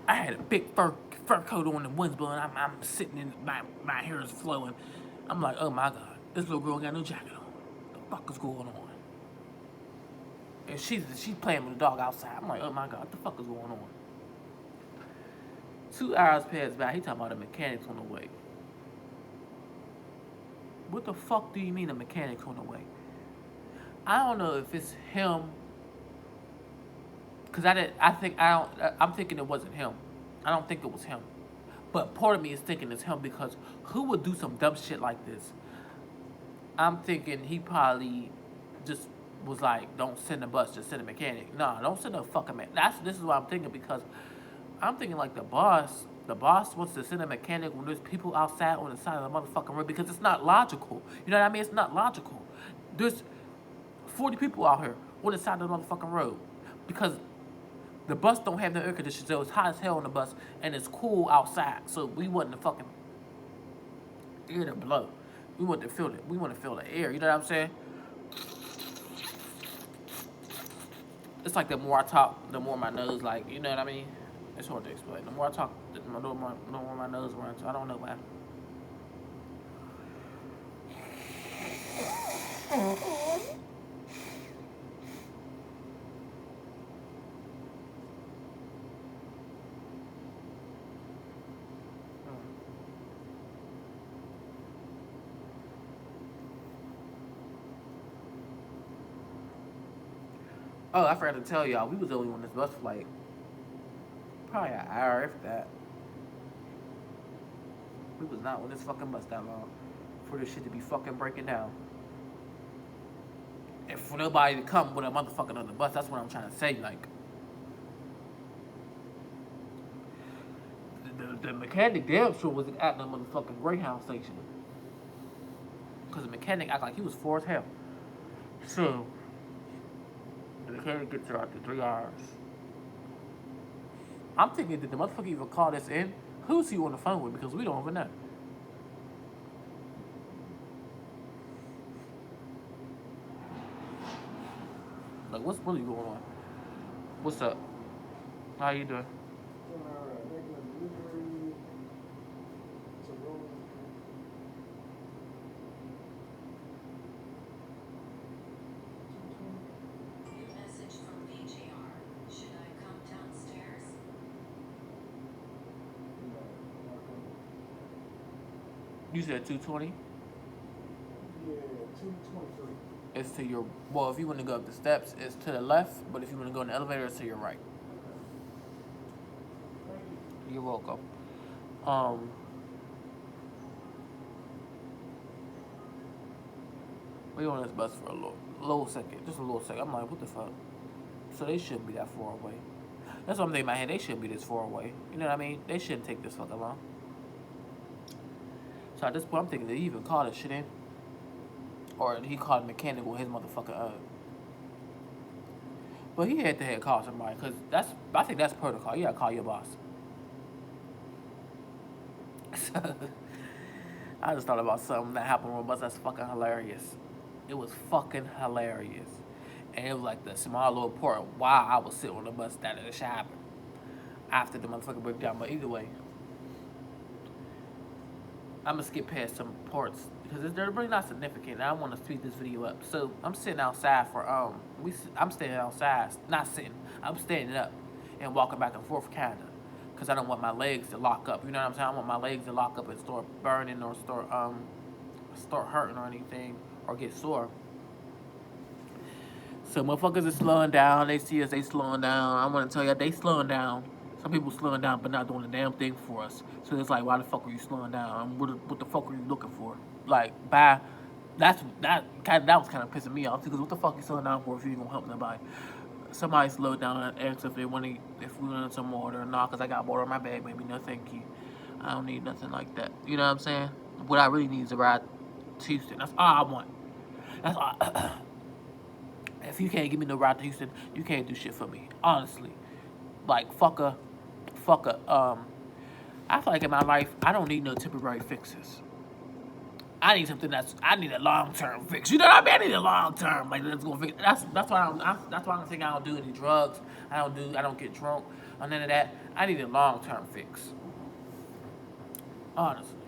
I had a big fur coat on, the wind's blowing. I'm sitting in, my hair is flowing. I'm like, oh my God, this little girl got no jacket on. The fuck is going on? And she's playing with the dog outside. I'm like, oh my God, what the fuck is going on? 2 hours passed by. He talking about the mechanics on the way. What the fuck do you mean the mechanics on the way? I don't know if it's him. Cause I'm thinking it wasn't him. I don't think it was him. But part of me is thinking it's him because who would do some dumb shit like this? I'm thinking he probably just was like, don't send a bus, just send a mechanic. Nah, don't send a fucking man. This is what I'm thinking because I'm thinking like the boss wants to send a mechanic when there's people outside on the side of the motherfucking road because it's not logical. You know what I mean? It's not logical. There's 40 people out here on the side of the motherfucking road because the bus don't have no air conditioning, so it's hot as hell on the bus, and it's cool outside. So we want the fucking air to blow. We want to feel it. We want to feel the air. You know what I'm saying? It's like the more I talk, the more my nose, like, you know what I mean? It's hard to explain. The more I talk, the more my nose runs. I don't know why. Oh, I forgot to tell y'all, we was only on this bus for like probably an hour, if that. We was not on this fucking bus that long for this shit to be fucking breaking down. And for nobody to come with a motherfucking other bus, that's what I'm trying to say. Like, the mechanic damn sure was at the motherfucking Greyhound station. Because the mechanic act like he was 4 as hell. So, the mechanic gets her after 3 hours. I'm thinking, did the motherfucker even call this in? Who's he on the phone with? Because we don't even know. Like, what's really going on? What's up? How you doing? Message from BJR. Should I come downstairs? You said 220? Yeah, 223. It's to your, well, if you want to go up the steps, it's to the left, but if you want to go in the elevator, it's to your right. Thank you. You're welcome. We on this bus for a little second, just a little second. I'm like, what the fuck? So they shouldn't be that far away. That's what I'm thinking in my head. They shouldn't be this far away. You know what I mean? They shouldn't take this fucking long. So at this point, I'm thinking, did he even call this shit in? Or he called a mechanic with his motherfucking But he had to call somebody, because I think that's protocol. You gotta call your boss. So, I just thought about something that happened on a bus that's fucking hilarious. It was fucking hilarious. And it was like the small little part while I was sitting on the bus that it should happen. After the motherfucking breakdown. But either way, I'm gonna skip past some parts because they're really not significant. And I want to speed this video up. So I'm sitting outside for I'm standing outside, not sitting. I'm standing up and walking back and forth, kinda, because I don't want my legs to lock up. You know what I'm saying? I don't want my legs to lock up and start burning or start hurting or anything or get sore. So motherfuckers is slowing down. They see us, they slowing down. I want to tell you, they slowing down. Some people slowing down but not doing a damn thing for us. So it's like, why the fuck are you slowing down? What the fuck are you looking for? Like, bye. That was kind of pissing me off because what the fuck you slowing down for if you ain't gonna help nobody? Somebody slowed down and asked if we wanted some water or not, because I got water in my bag. Maybe no, thank you. I don't need nothing like that. You know what I'm saying? What I really need is a ride to Houston. That's all I want. That's all. If you can't give me no ride to Houston, you can't do shit for me. Honestly. Like, fucker. I feel like in my life, I don't need no temporary fixes. I need something I need a long-term fix. You know what I mean? I need a long-term. Like, that's gonna fix. That's why I don't think I don't do any drugs. I don't get drunk or none of that. I need a long-term fix. Honestly.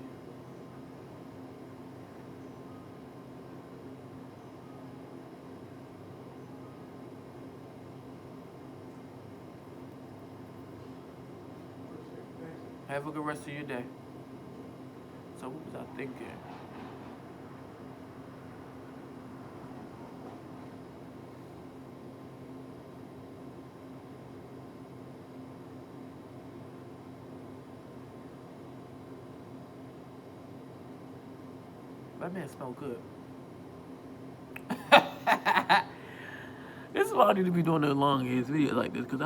Have a good rest of your day. So what was I thinking? That man smell good. This is why I need to be doing no long ass videos like this, because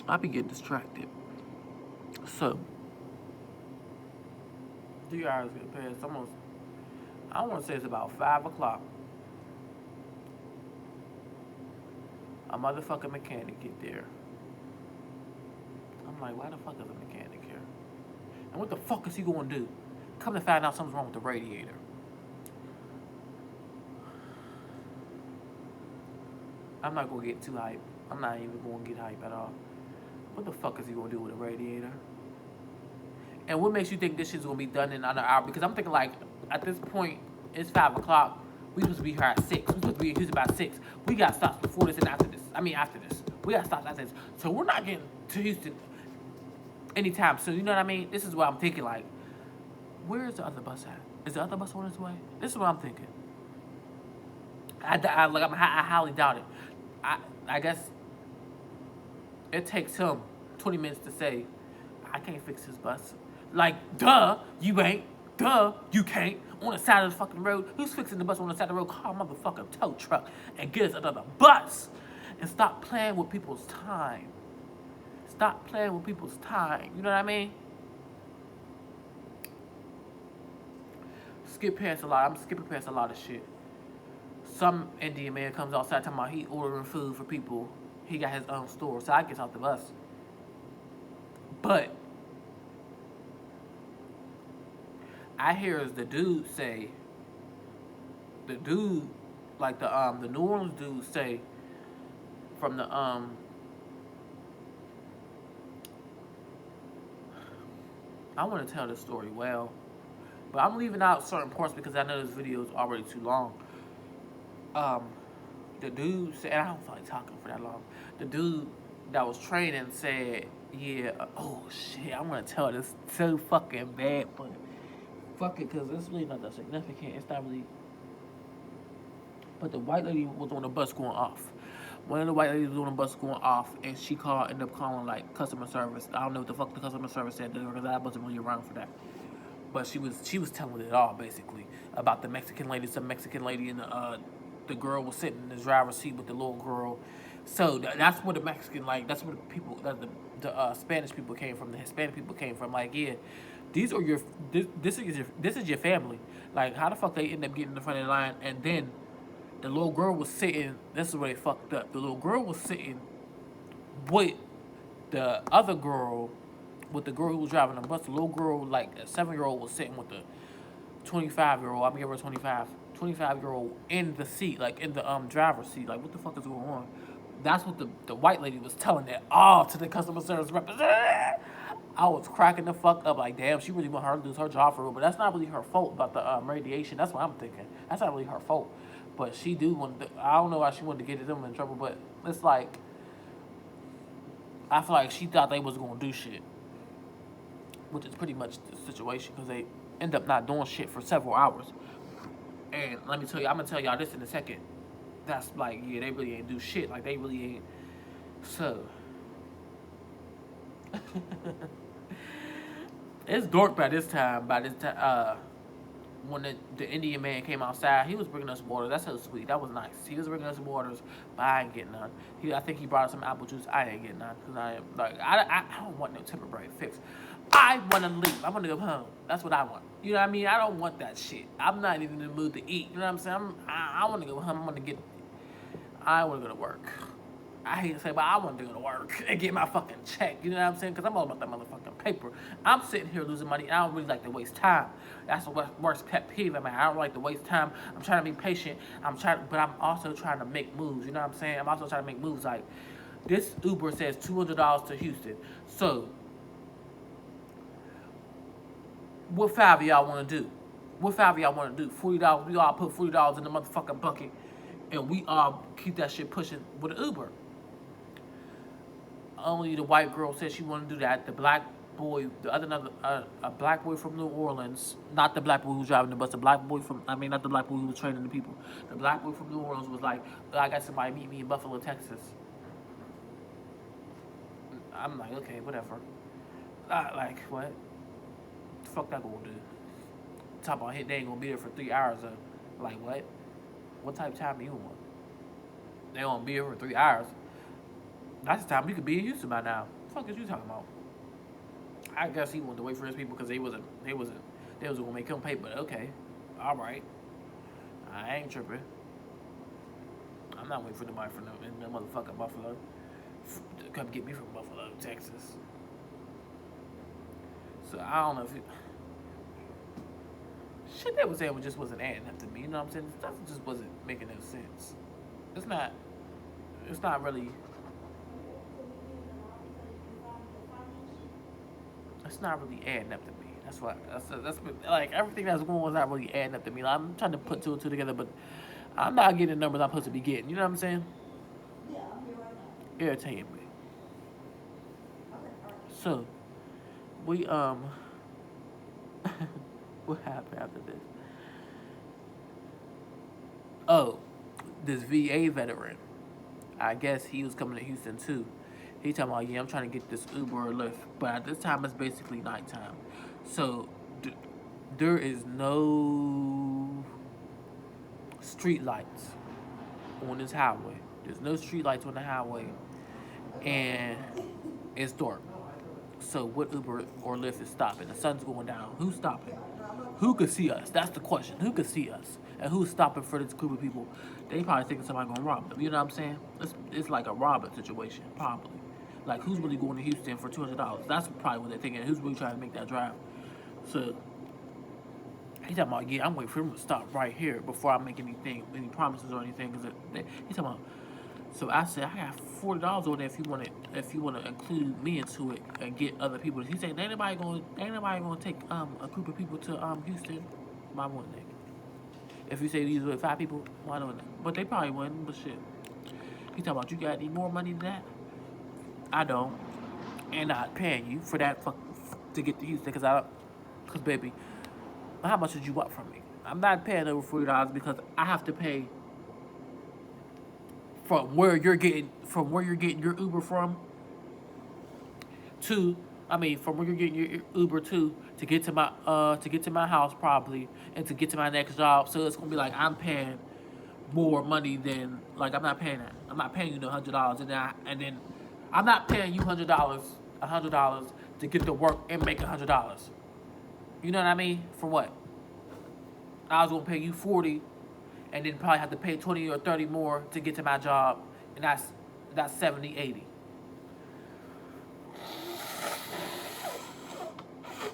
I be getting distracted. So 3 hours get past. Almost. I want to say it's about 5 o'clock. A motherfucking mechanic get there. I'm like, why the fuck is a mechanic here? And what the fuck is he going to do? Come to find out something's wrong with the radiator. I'm not going to get too hype. I'm not even going to get hype at all. What the fuck is he going to do with a radiator? And what makes you think this shit's going to be done in another hour? Because I'm thinking, like, at this point, it's 5 o'clock. We supposed to be here at 6. We supposed to be in Houston by 6. We got stops before this and after this. I mean, after this. We got stops after this. So we're not getting to Houston anytime soon. You know what I mean? This is what I'm thinking, like, where is the other bus at? Is the other bus on its way? This is what I'm thinking. I highly doubt it. I guess it takes him 20 minutes to say, I can't fix his bus. Like, duh, you ain't. Duh, you can't. On the side of the fucking road. Who's fixing the bus on the side of the road? Call a motherfucking tow truck and get us another bus. And stop playing with people's time. Stop playing with people's time. You know what I mean? Skip past a lot. I'm skipping past a lot of shit. Some Indian man comes outside talking about he ordering food for people. He got his own store, so I get off the bus. But I hear the dude say, like the New Orleans dude say from the I want to tell this story well, but I'm leaving out certain parts because I know this video is already too long. The dude said, and I don't feel like talking for that long. The dude that was training said, yeah, oh shit, I'm gonna tell this so fucking bad, but fuck it, because it's really not that significant. It's not really. But the white lady was on the bus going off. One of the white ladies was on the bus going off, and she ended up calling like customer service. I don't know what the fuck the customer service said to her because I wasn't really around for that. But she was telling it all basically about the Mexican lady. Some Mexican lady and the girl was sitting in the driver's seat with the little girl. So that's where the Mexican, like, that's where the people, the Spanish people came from, the Hispanic people came from. Like, yeah, these are your, this is your family. Like, how the fuck they end up getting in the front of the line? And then the little girl was sitting, this is where they fucked up. The little girl was sitting with the other girl, with the girl who was driving the bus. The little girl, like a 7-year-old, was sitting with the 25-year-old, I'm gonna give her 25-year-old in the seat, like in the driver's seat. Like, what the fuck is going on? That's what the white lady was telling that all to the customer service representative. I was cracking the fuck up like, damn, she really want her to lose her job for real. But that's not really her fault about the radiation. That's what I'm thinking. That's not really her fault. But she do want to, I don't know why she wanted to get them in trouble, but it's like, I feel like she thought they was going to do shit. Which is pretty much the situation because they end up not doing shit for several hours. And let me tell you, I'm going to tell y'all this in a second. That's like, yeah, they really ain't do shit. Like, they really ain't. So. It's dark by this time. When the Indian man came outside, he was bringing us water. That's so sweet. That was nice. He was bringing us waters, but I ain't getting none. I think he brought us some apple juice. I ain't getting none because I am like I don't want no temporary fix. I want to leave. I want to go home. That's what I want. You know what I mean? I don't want that shit. I'm not even in the mood to eat. You know what I'm saying? I want to go home. I want to go to work. I hate to say, but I want to go to work and get my fucking check. You know what I'm saying? Because I'm all about that motherfucking paper. I'm sitting here losing money. I don't really like to waste time. That's the worst pet peeve of mine. I don't like to waste time. I'm trying to be patient. But I'm also trying to make moves. You know what I'm saying? I'm also trying to make moves. Like, this Uber says $200 to Houston. So, what five of y'all want to do? What five of y'all want to do? $40. We all put $40 in the motherfucking bucket. And we all keep that shit pushing with an Uber. Only the white girl said she wanted to do that. The black boy, a black boy from New Orleans, not the black boy who was driving the bus, not the black boy who was training the people. The black boy from New Orleans was like, I got somebody meet me in Buffalo, Texas. I'm like, okay, whatever. Like, what? The fuck that gonna do? Talk about they ain't gonna be there for 3 hours. Like, what? What type of time do you want? They gonna be here for 3 hours. That's the time we could be in Houston by now. What the fuck is you talking about? I guess he wanted to wait for his people because they wasn't gonna make him pay. But okay, all right, I ain't tripping. I'm not waiting for nobody from the motherfucking Buffalo to come get me from Buffalo, Texas. So I don't know if shit they was saying just wasn't adding up to me. You know what I'm saying? Stuff just wasn't making no sense. It's not really. It's not really adding up to me. That's like everything that's going on is not really adding up to me. Like, I'm trying to put two and two together, but I'm not getting the numbers I'm supposed to be getting. You know what I'm saying? Yeah, I'm here right now. Irritating me. Okay, all right. So, we what happened after this? Oh, this VA veteran. I guess he was coming to Houston too. He talking about, yeah, I'm trying to get this Uber or Lyft, but at this time it's basically nighttime, so there is no street lights on this highway. There's no street lights on the highway, and it's dark. So what Uber or Lyft is stopping? The sun's going down. Who's stopping? Who could see us? That's the question. Who could see us? And who's stopping for this group of people? They probably thinking somebody gonna rob them. You know what I'm saying? It's like a robbing situation, probably. Like, who's really going to Houston for $200? That's probably what they're thinking. Who's really trying to make that drive? So he's talking about, yeah, I'm waiting for him to stop right here before I make any promises or anything. Cause he's talking about. So I said, I got $40 on there if you want to include me into it and get other people. He said, ain't nobody gonna take a group of people to Houston. Why wouldn't they? If you say these were 5 people, why don't they? But they probably wouldn't. But shit, he talking about, you got any more money than that? I don't, and not paying you for that to get to Houston because baby, how much did you want from me? I'm not paying over $40 because I have to pay from where you're getting your Uber from from where you're getting your Uber to get to my house probably, and to get to my next job. So it's gonna be like I'm paying more money than, like, I'm not paying that. I'm not paying you no $100 and then I'm not paying you $100 to get to work and make $100. You know what I mean? For what? I was gonna pay you 40, and then probably have to pay 20 or 30 more to get to my job, and that's 70, 80.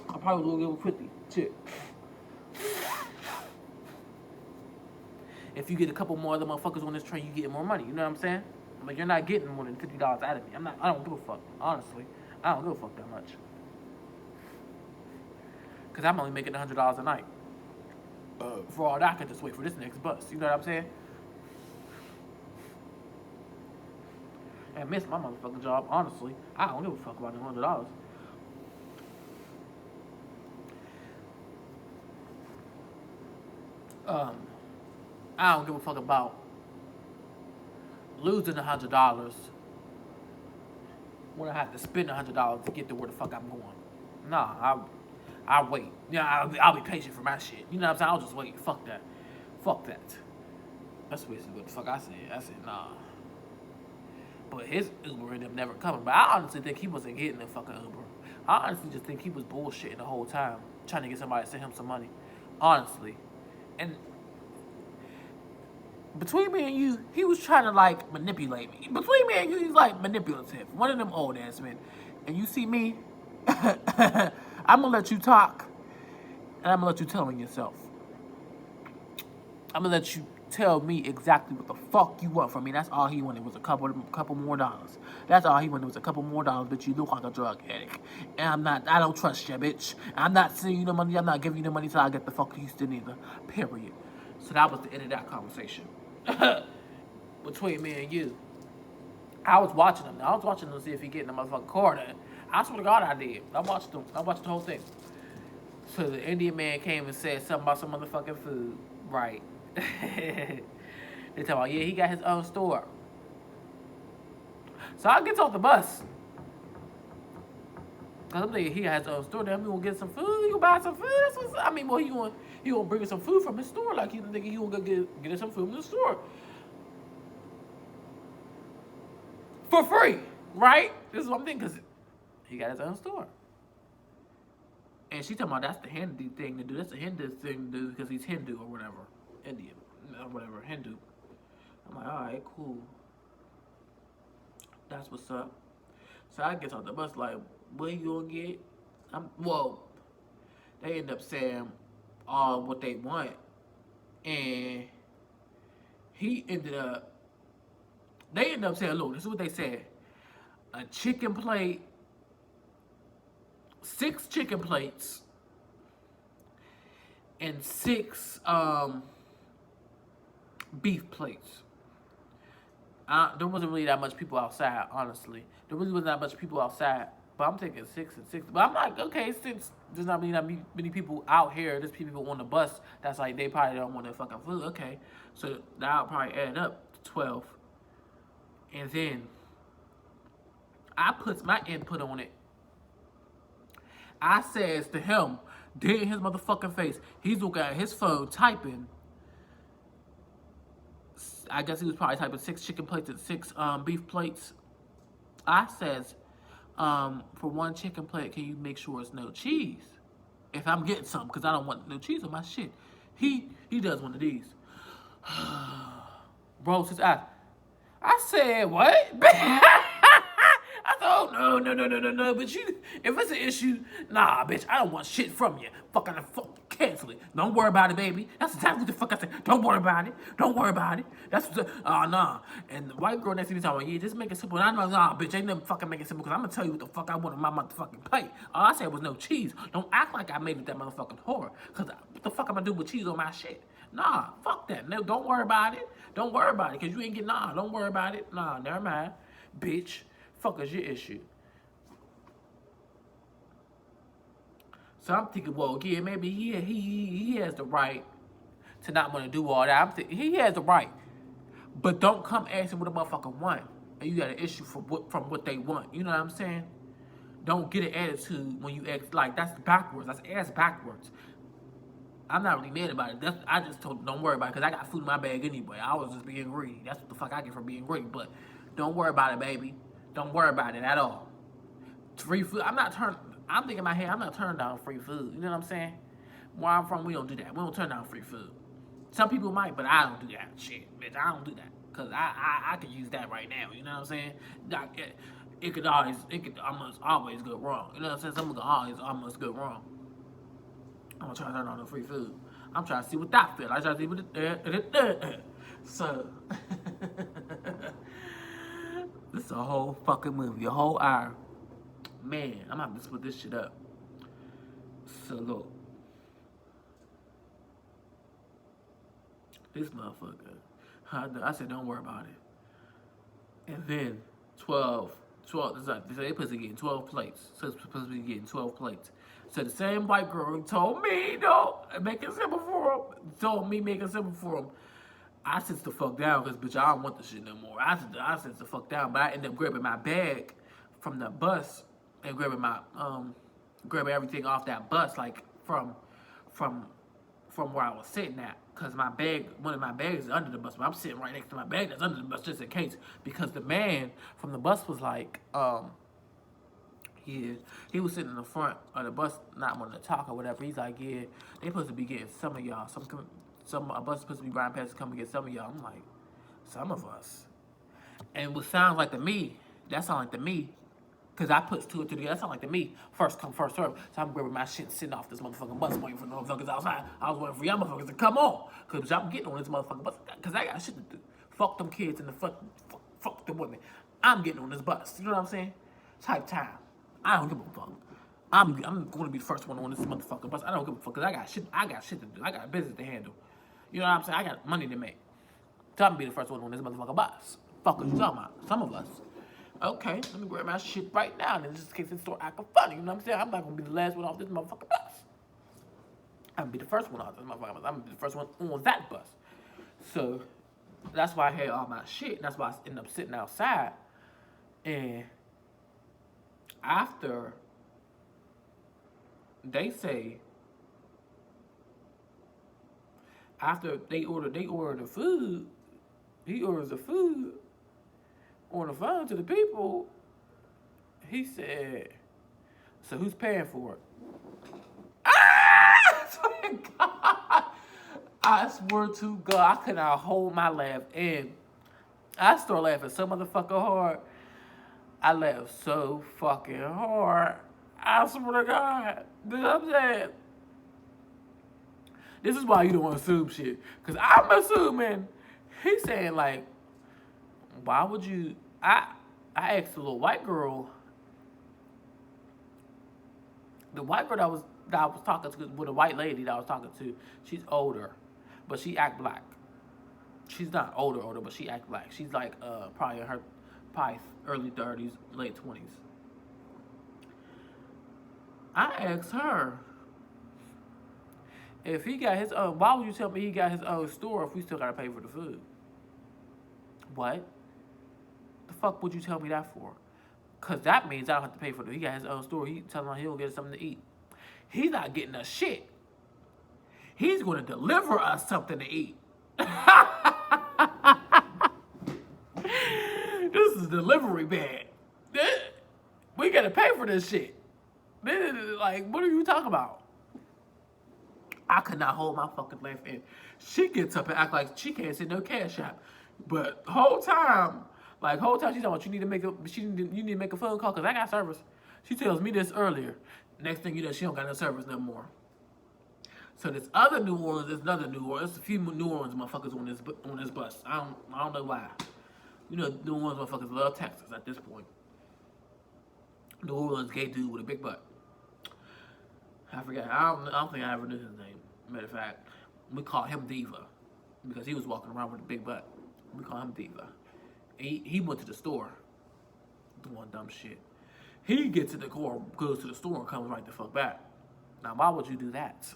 I probably will give him 50. Shit. If you get a couple more other motherfuckers on this train, you get more money. You know what I'm saying? But you're not getting more than $50 out of me. I don't give a fuck. Honestly, I don't give a fuck that much. Because I'm only making $100 a night. For all that, I could just wait for this next bus. You know what I'm saying? And miss my motherfucking job, honestly. I don't give a fuck about the $100. I don't give a fuck about losing $100 when I have to spend $100 to get to where the fuck I'm going. Nah, I'll wait. Yeah, I'll be patient for my shit. You know what I'm saying? I'll just wait. Fuck that. Fuck that. That's basically what the fuck I said. I said, nah. But his Uber ended up never coming. But I honestly think he wasn't getting the fucking Uber. I honestly just think he was bullshitting the whole time, trying to get somebody to send him some money. Honestly. And between me and you, he was trying to, like, manipulate me. Between me and you, he's, like, manipulative. One of them old ass men. And you see me, I'm gonna let you talk, and I'm gonna let you tell me yourself. I'm gonna let you tell me exactly what the fuck you want from me. That's all he wanted was a couple more dollars. That's all he wanted was a couple more dollars, but you look like a drug addict. And I don't trust you, bitch. I'm not sending you the money, I'm not giving you the money till I get the fuck to Houston either. Period. So that was the end of that conversation. Between me and you. I was watching him. I was watching him to see if he get in the motherfucking car. I swear to God I did. I watched him. I watched the whole thing. So the Indian man came and said something about some motherfucking food. Right. They talking about, yeah, he got his own store. So I get off the bus. Cause I'm thinking he got his own store. Then we gonna get some food. He gonna buy some food. That's what's, I mean, well, he gonna bring us some food from his store. Like he thinking he gonna get us some food from the store for free, right? This is what I'm thinking, cause he got his own store. And she talking about that's the Hindu thing to do. That's the Hindu thing to do because he's Hindu or whatever. Indian or whatever, Hindu. I'm like, alright, cool. That's what's up. So I get off the bus like, what you gonna get? Well, they end up saying what they want. And they ended up saying, look, this is what they said. A chicken plate, 6 chicken plates, and 6 beef plates. There wasn't really that much people outside, honestly. There really wasn't that much people outside. But I'm taking 6 and 6. But I'm like, okay, since there's not really that many people out here, there's people on the bus that's like, they probably don't want their fucking food. Okay. So that'll probably add up to 12. And then I put my input on it. I says to him, dead in his motherfucking face, he's looking at his phone typing. I guess he was probably typing 6 chicken plates and 6 beef plates. I says, for 1 chicken plate, can you make sure it's no cheese? If I'm getting something, because I don't want no cheese on my shit. He does one of these. Bro, since I said, what? I said, oh, no. But you, if it's an issue, nah, bitch, I don't want shit from you. Fucking cancel it. Don't worry about it, baby. That's exactly what the fuck I said. Don't worry about it. Don't worry about it. That's what nah. And the white girl next to me talking about, yeah, just make it simple. And I'm like, nah, bitch, ain't never fucking make it simple, because I'm gonna tell you what the fuck I want on my motherfucking plate. All I said was no cheese. Don't act like I made it that motherfucking whore. Because what the fuck am I gonna do with cheese on my shit? Nah, fuck that. No, don't worry about it. Don't worry about it, because you ain't getting, nah, don't worry about it. Nah, never mind. Bitch, fuck is your issue? So I'm thinking, well, yeah, maybe he has the right to not want to do all that. I'm thinking, he has the right. But don't come asking what a motherfucker want. And you got an issue from what they want. You know what I'm saying? Don't get an attitude when you ask, like, that's backwards. That's ass backwards. I'm not really mad about it. I just told him, don't worry about it, because I got food in my bag anyway. I was just being greedy. That's what the fuck I get from being greedy. But don't worry about it, baby. Don't worry about it at all. Free food. I'm thinking in my head, I'm not turning down free food. You know what I'm saying? Where I'm from, we don't do that. We don't turn down free food. Some people might, but I don't do that shit. Bitch, I don't do that. Because I could use that right now. You know what I'm saying? It could almost always go wrong. You know what I'm saying? Something could almost go wrong. I'm going to try to turn on the free food. I'm trying to see what that feels. I try to see what it. So, this is a whole fucking movie. A whole hour. Man, I'm going to have to split this shit up. So, look. This motherfucker. I said, don't worry about it. And then 12, they supposed to be getting 12 plates. So it's supposed to be getting 12 plates. So the same white girl told me, no, make it simple for him. Told me, make it simple for him. I sits the fuck down because, bitch, I don't want the shit no more. I sits the fuck down, but I ended up grabbing my bag from the bus and grabbing my, grabbing everything off that bus, like from where I was sitting at. Because my bag, one of my bags is under the bus, but I'm sitting right next to my bag that's under the bus just in case. Because the man from the bus was like, yeah, he was sitting in the front of the bus, not wanting to talk or whatever. He's like, yeah, they supposed to be getting some of y'all. A bus supposed to be riding past to come and get some of y'all. I'm like, some of us. And what sounds like to me, that sounds like to me, because I put two and two together, that sounds like to me, first come, first serve. So I'm grabbing my shit sitting off this motherfucking bus waiting for the motherfuckers outside. I was waiting for y'all motherfuckers to come on, because I'm getting on this motherfucking bus, because I got shit to do. Fuck them kids and fuck the women. I'm getting on this bus. You know what I'm saying? Type time. I don't give a fuck. I'm going to be the first one on this motherfucking bus. I don't give a fuck, because I got shit to do. I got business to handle. You know what I'm saying? I got money to make. So I'm going to be the first one on this motherfucking bus. Fuck what you talking about? Some of us. Okay, let me grab my shit right now, and just in case it start acting funny. You know what I'm saying? I'm not going to be the last one off this motherfucking bus. I'm going to be the first one off this motherfucking bus. I'm going to be the first one on that bus. So that's why I had all my shit. And that's why I ended up sitting outside. And after they say, after they order the food, he orders the food on the phone to the people. He said, so who's paying for it? I swear to God. I swear to God, I could not hold my laugh in. I started laughing so motherfucking hard. I laughed so fucking hard. I swear to God. You know what I'm saying? This is why you don't want to assume shit. Because I'm assuming he's saying, like, why would you... I asked the little white girl... The white girl that I was talking to, with a white lady that I was talking to, she's older. But she act black. She's not older, but she act black. She's like probably in her early 30s, late 20s. I asked her... If he got his own, why would you tell me he got his own store if we still gotta pay for the food? What? The fuck would you tell me that for? Cause that means I don't have to pay for it. He got his own store. He telling me he'll get something to eat. He's not getting us shit. He's gonna deliver us something to eat. This is a delivery bag. We gotta pay for this shit. Like, what are you talking about? I could not hold my fucking laugh in. She gets up and act like she can't send no CASHAPP. But whole time she's talking about you need to make a phone call because I got service. She tells me this earlier. Next thing you know, she don't got no service no more. So this other New Orleans, there's another New Orleans. There's a few New Orleans motherfuckers on this bus. I don't know why. You know, New Orleans motherfuckers love Texas at this point. New Orleans gay dude with a big butt. I forgot. I don't think I ever knew his name. Matter of fact, we call him Diva because he was walking around with a big butt. We call him Diva. He went to the store doing dumb shit. He gets in the car, goes to the store, and comes right the fuck back. Now, why would you do that?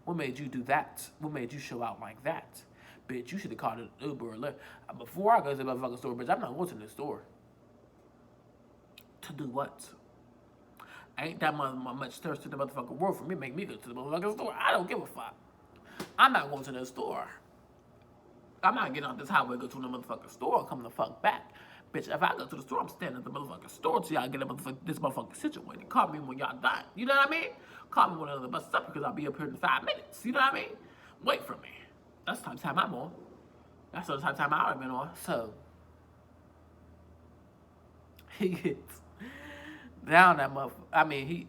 What made you do that? What made you show out like that? Bitch, you should have called an Uber or Lyft. Before I go to the motherfucking store, bitch, I'm not going to the store. To do what? Ain't that much thirst to the motherfucking world for me to make me go to the motherfucking store. I don't give a fuck. I'm not going to the store. I'm not getting on this highway, go to the motherfucking store, and come the fuck back. Bitch, if I go to the store, I'm standing at the motherfucking store till y'all get this motherfucking situated. Call me when y'all done. You know what I mean? Call me when the bus is up because I'll be up here in 5 minutes. You know what I mean? Wait for me. That's the time I'm on. That's the time I've been on. So, he gets down that motherfucker. I mean,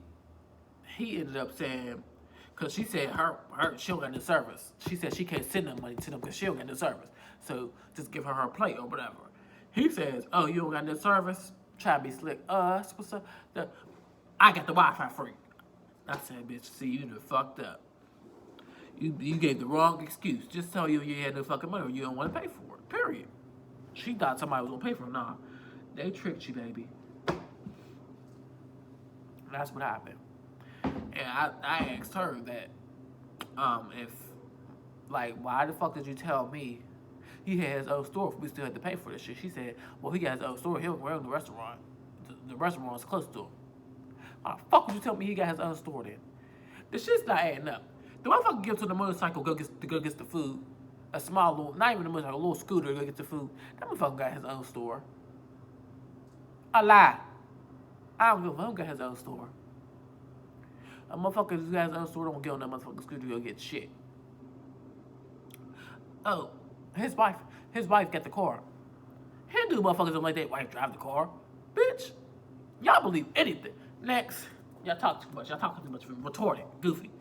he ended up saying, because she said she don't got no service. She said she can't send no money to them because she don't got no service. So just give her plate or whatever. He says, oh, you don't got no service? Try to be slick. What's up? I got the Wi-Fi free. I said, bitch, see, you done fucked up. You gave the wrong excuse. Just tell you had no fucking money or you don't want to pay for it. Period. She thought somebody was gonna pay for it. Nah, they tricked you, baby. That's what happened. And I asked her that, if, like, why the fuck did you tell me he had his own store if we still had to pay for this shit? She said, well, he got his own store. He'll run the restaurant. The restaurant's close to him. Why the fuck would you tell me he got his own store then? The shit's not adding up. The motherfucker gets on the motorcycle, go get the food. A small little, not even a motorcycle, a little scooter to go get the food. That motherfucker got his own store. A lie. I don't give a fuck, got his own store. A motherfucker who got his own store don't get on that motherfucking scooter to go get shit. Oh, his wife got the car. Hindu motherfuckers don't let their wife drive the car. Bitch, y'all believe anything. Next, y'all talk too much. Y'all talk too much. Retarded, goofy.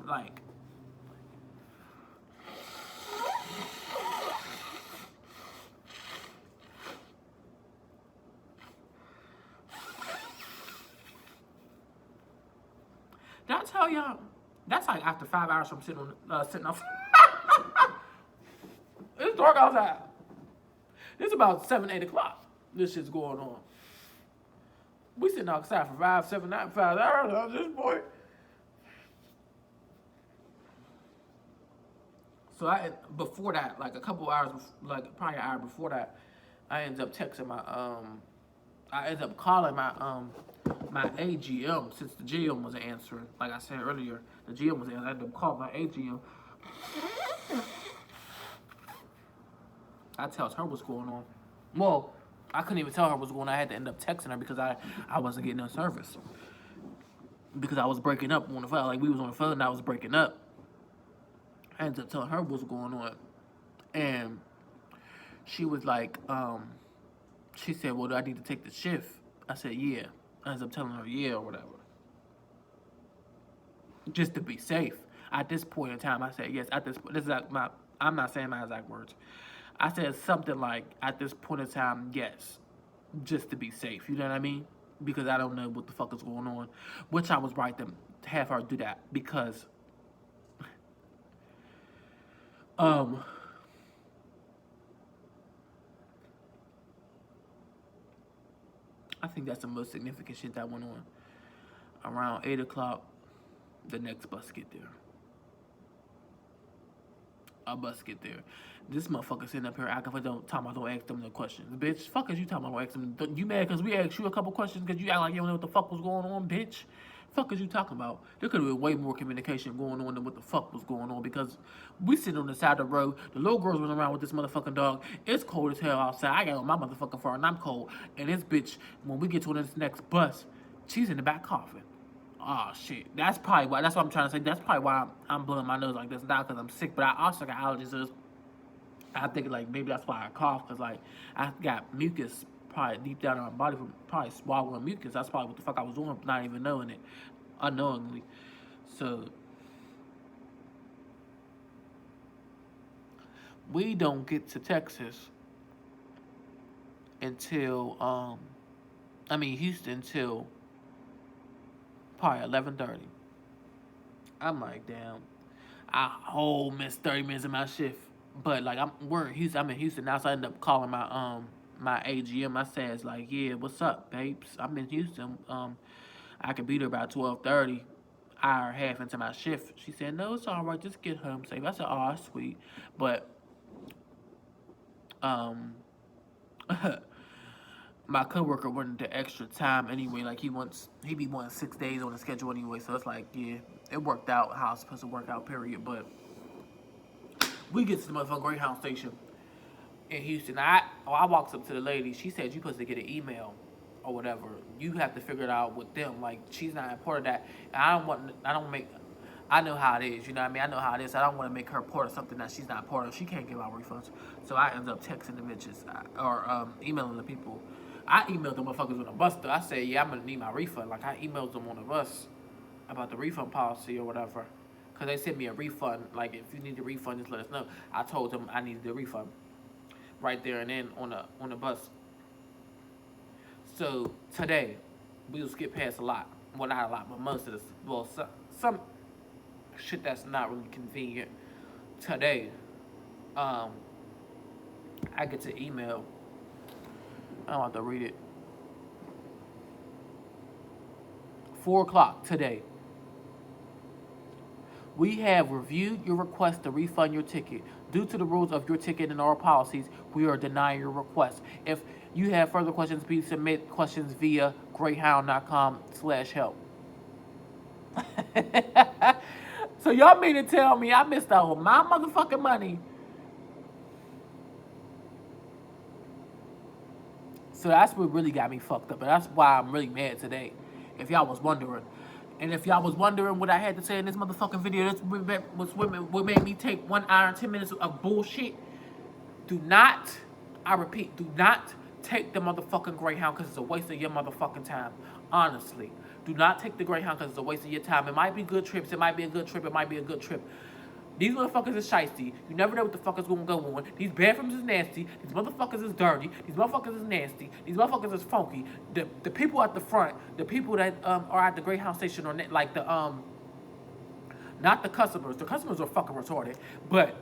Like, did I tell y'all? That's like after 5 hours from sitting off. It's dark outside. It's about 7, 8 o'clock. This shit's going on. We sitting outside for 5, 7, 9, 5 hours at this point. So before that, like a couple hours, like probably an hour before that, I ended up texting I ended up calling my AGM since the GM wasn't answering. Like I said earlier, the GM was answering. I ended up calling my AGM. I told her what's going on. Well, I couldn't even tell her what's going on. I had to end up texting her because I wasn't getting no service. Because I was breaking up on the phone. Like, we was on the phone and I was breaking up. I ended up telling her what's going on. And she was like, she said, well, do I need to take the shift? I said, yeah. I ended up telling her, yeah, or whatever. Just to be safe. At this point in time, I said, yes. At this point, this is like I'm not saying my exact words. I said something like, at this point in time, yes. Just to be safe. You know what I mean? Because I don't know what the fuck is going on. Which I was right to have her do that. Because I think that's the most significant shit that went on. Around 8 o'clock, the next bus get there. A bus get there. This motherfucker sitting up here acting like don't ask them no questions. Bitch, fuck is you talking about don't ask them? You mad because we asked you a couple questions because you act like you don't know what the fuck was going on, bitch? Fuck is you talking about? There could have been way more communication going on than what the fuck was going on because we sitting on the side of the road. The little girl's running around with this motherfucking dog. It's cold as hell outside. I got on my motherfucking fur and I'm cold. And this bitch, when we get to this next bus, she's in the back coughing. Oh shit. That's probably why. That's what I'm trying to say. That's probably why I'm blowing my nose like this. Not because I'm sick, but I also got allergies. So I think like maybe that's why I cough because like I got mucus probably deep down in my body from probably swallowing mucus. That's probably what the fuck I was doing, not even knowing it, unknowingly. So we don't get to Texas until Houston until probably 11:30. I'm like, damn, I whole missed 30 minutes of my shift. But like we're in Houston. I'm in Houston now, so I ended up calling my AGM. I says like, yeah, what's up, babes? I'm in Houston. I could be there about 12:30, hour and a half into my shift. She said, no, it's all right. Just get home safe. I said, oh, that's sweet. But my coworker wanted the extra time anyway. Like he be wanting 6 days on the schedule anyway. So it's like, yeah, it worked out how it's supposed to work out. Period. But we get to the motherfucking Greyhound station in Houston. I walked up to the lady. She said, you supposed to get an email or whatever. You have to figure it out with them. Like, she's not a part of that. And I know how it is, you know what I mean? I know how it is. I don't want to make her part of something that she's not part of. She can't give out refunds. So I ended up texting the bitches or emailing the people. I emailed the motherfuckers on the bus though. I said, yeah, I'm going to need my refund. Like, I emailed them on the bus about the refund policy or whatever. Because they sent me a refund. Like, if you need a refund, just let us know. I told them I needed the refund right there and then on the bus. So today, we'll skip past a lot. Well, not a lot, but most of this. Well, some shit that's not really convenient. Today, I get to email. I don't have to read it. 4 o'clock today. We have reviewed your request to refund your ticket. Due to the rules of your ticket and our policies, we are denying your request. If you have further questions, please submit questions via greyhound.com/help. So y'all mean to tell me I missed out on my motherfucking money? So that's what really got me fucked up, and that's why I'm really mad today. If y'all was wondering. And if y'all was wondering what I had to say in this motherfucking video, that's what made me take 1 hour and 10 minutes of bullshit. Do not, I repeat, do not take the motherfucking Greyhound because it's a waste of your motherfucking time. Honestly. Do not take the Greyhound because it's a waste of your time. It might be good trips. It might be a good trip. It might be a good trip. These motherfuckers is shiesty. You never know what the fuck is going to go on. These bathrooms is nasty. These motherfuckers is dirty. These motherfuckers is nasty. These motherfuckers is funky. The people at the front, the people that are at the Greyhound station, or like the not the customers. The customers are fucking retarded, but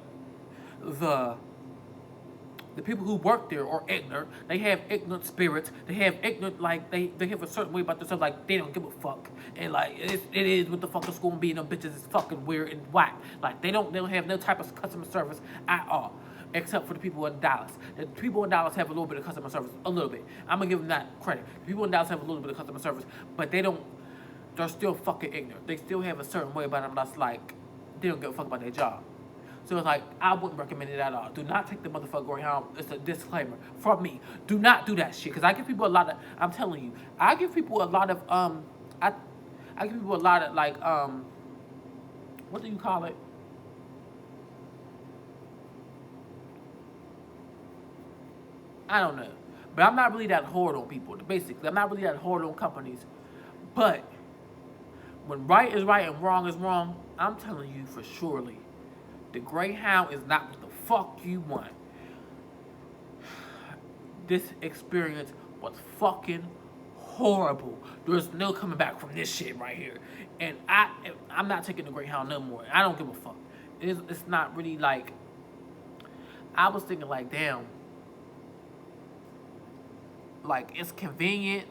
the people who work there are ignorant. They have ignorant spirits. They have ignorant, like, they have a certain way about themselves, like, they don't give a fuck. And, like, it is what the fuck is going to be, and them bitches is fucking weird and whack. Like, they don't have no type of customer service at all, except for the people in Dallas. The people in Dallas have a little bit of customer service, a little bit. I'm going to give them that credit. The people in Dallas have a little bit of customer service, but they're still fucking ignorant. They still have a certain way about them that's like, they don't give a fuck about their job. So it's like, I wouldn't recommend it at all. Do not take the motherfucker Greyhound. It's a disclaimer from me. Do not do that shit. Because I give people a lot of, I'm telling you, I give people a lot of, I give people a lot of, like, what do you call it? I don't know. But I'm not really that hard on people. Basically, I'm not really that hard on companies. But when right is right and wrong is wrong, I'm telling you for surely, the Greyhound is not what the fuck you want. This experience was fucking horrible. There's no coming back from this shit right here. And I'm not taking the Greyhound no more. I don't give a fuck. It's not really like, I was thinking like, damn, like, it's convenient,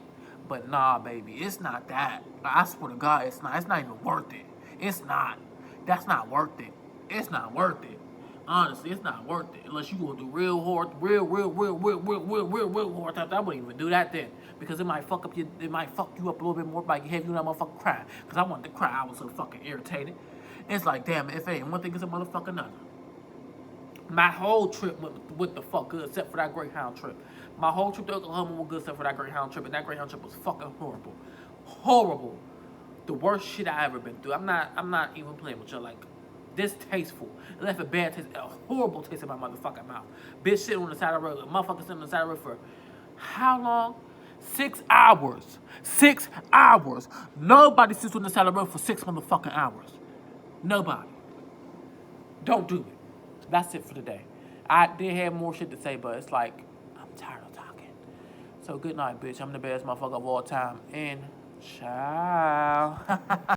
but nah, baby, it's not that. I swear to God, it's not even worth it. It's not. That's not worth it. It's not worth it. Honestly, it's not worth it. Unless you go do real hard, real hard. I wouldn't even do that then. Because it might fuck you up a little bit more by having you that motherfucker cry. Because I wanted to cry. I was so fucking irritated. It's like, damn, if it ain't one thing, it's a motherfucker another. My whole trip went the fuck good, except for that Greyhound trip. My whole trip to Oklahoma was good, except for that Greyhound trip. And that Greyhound trip was fucking horrible. Horrible. The worst shit I ever been through. I'm not even playing with you. Like, distasteful. It left a bad taste, a horrible taste in my motherfucking mouth. Bitch sitting on the side of the road. A motherfucker sitting on the side of the road for how long? 6 hours. 6 hours. Nobody sits on the side of the road for 6 motherfucking hours. Nobody. Don't do it. That's it for today. I did have more shit to say, but it's like, I'm tired of talking. So good night, bitch. I'm the best motherfucker of all time. And ciao.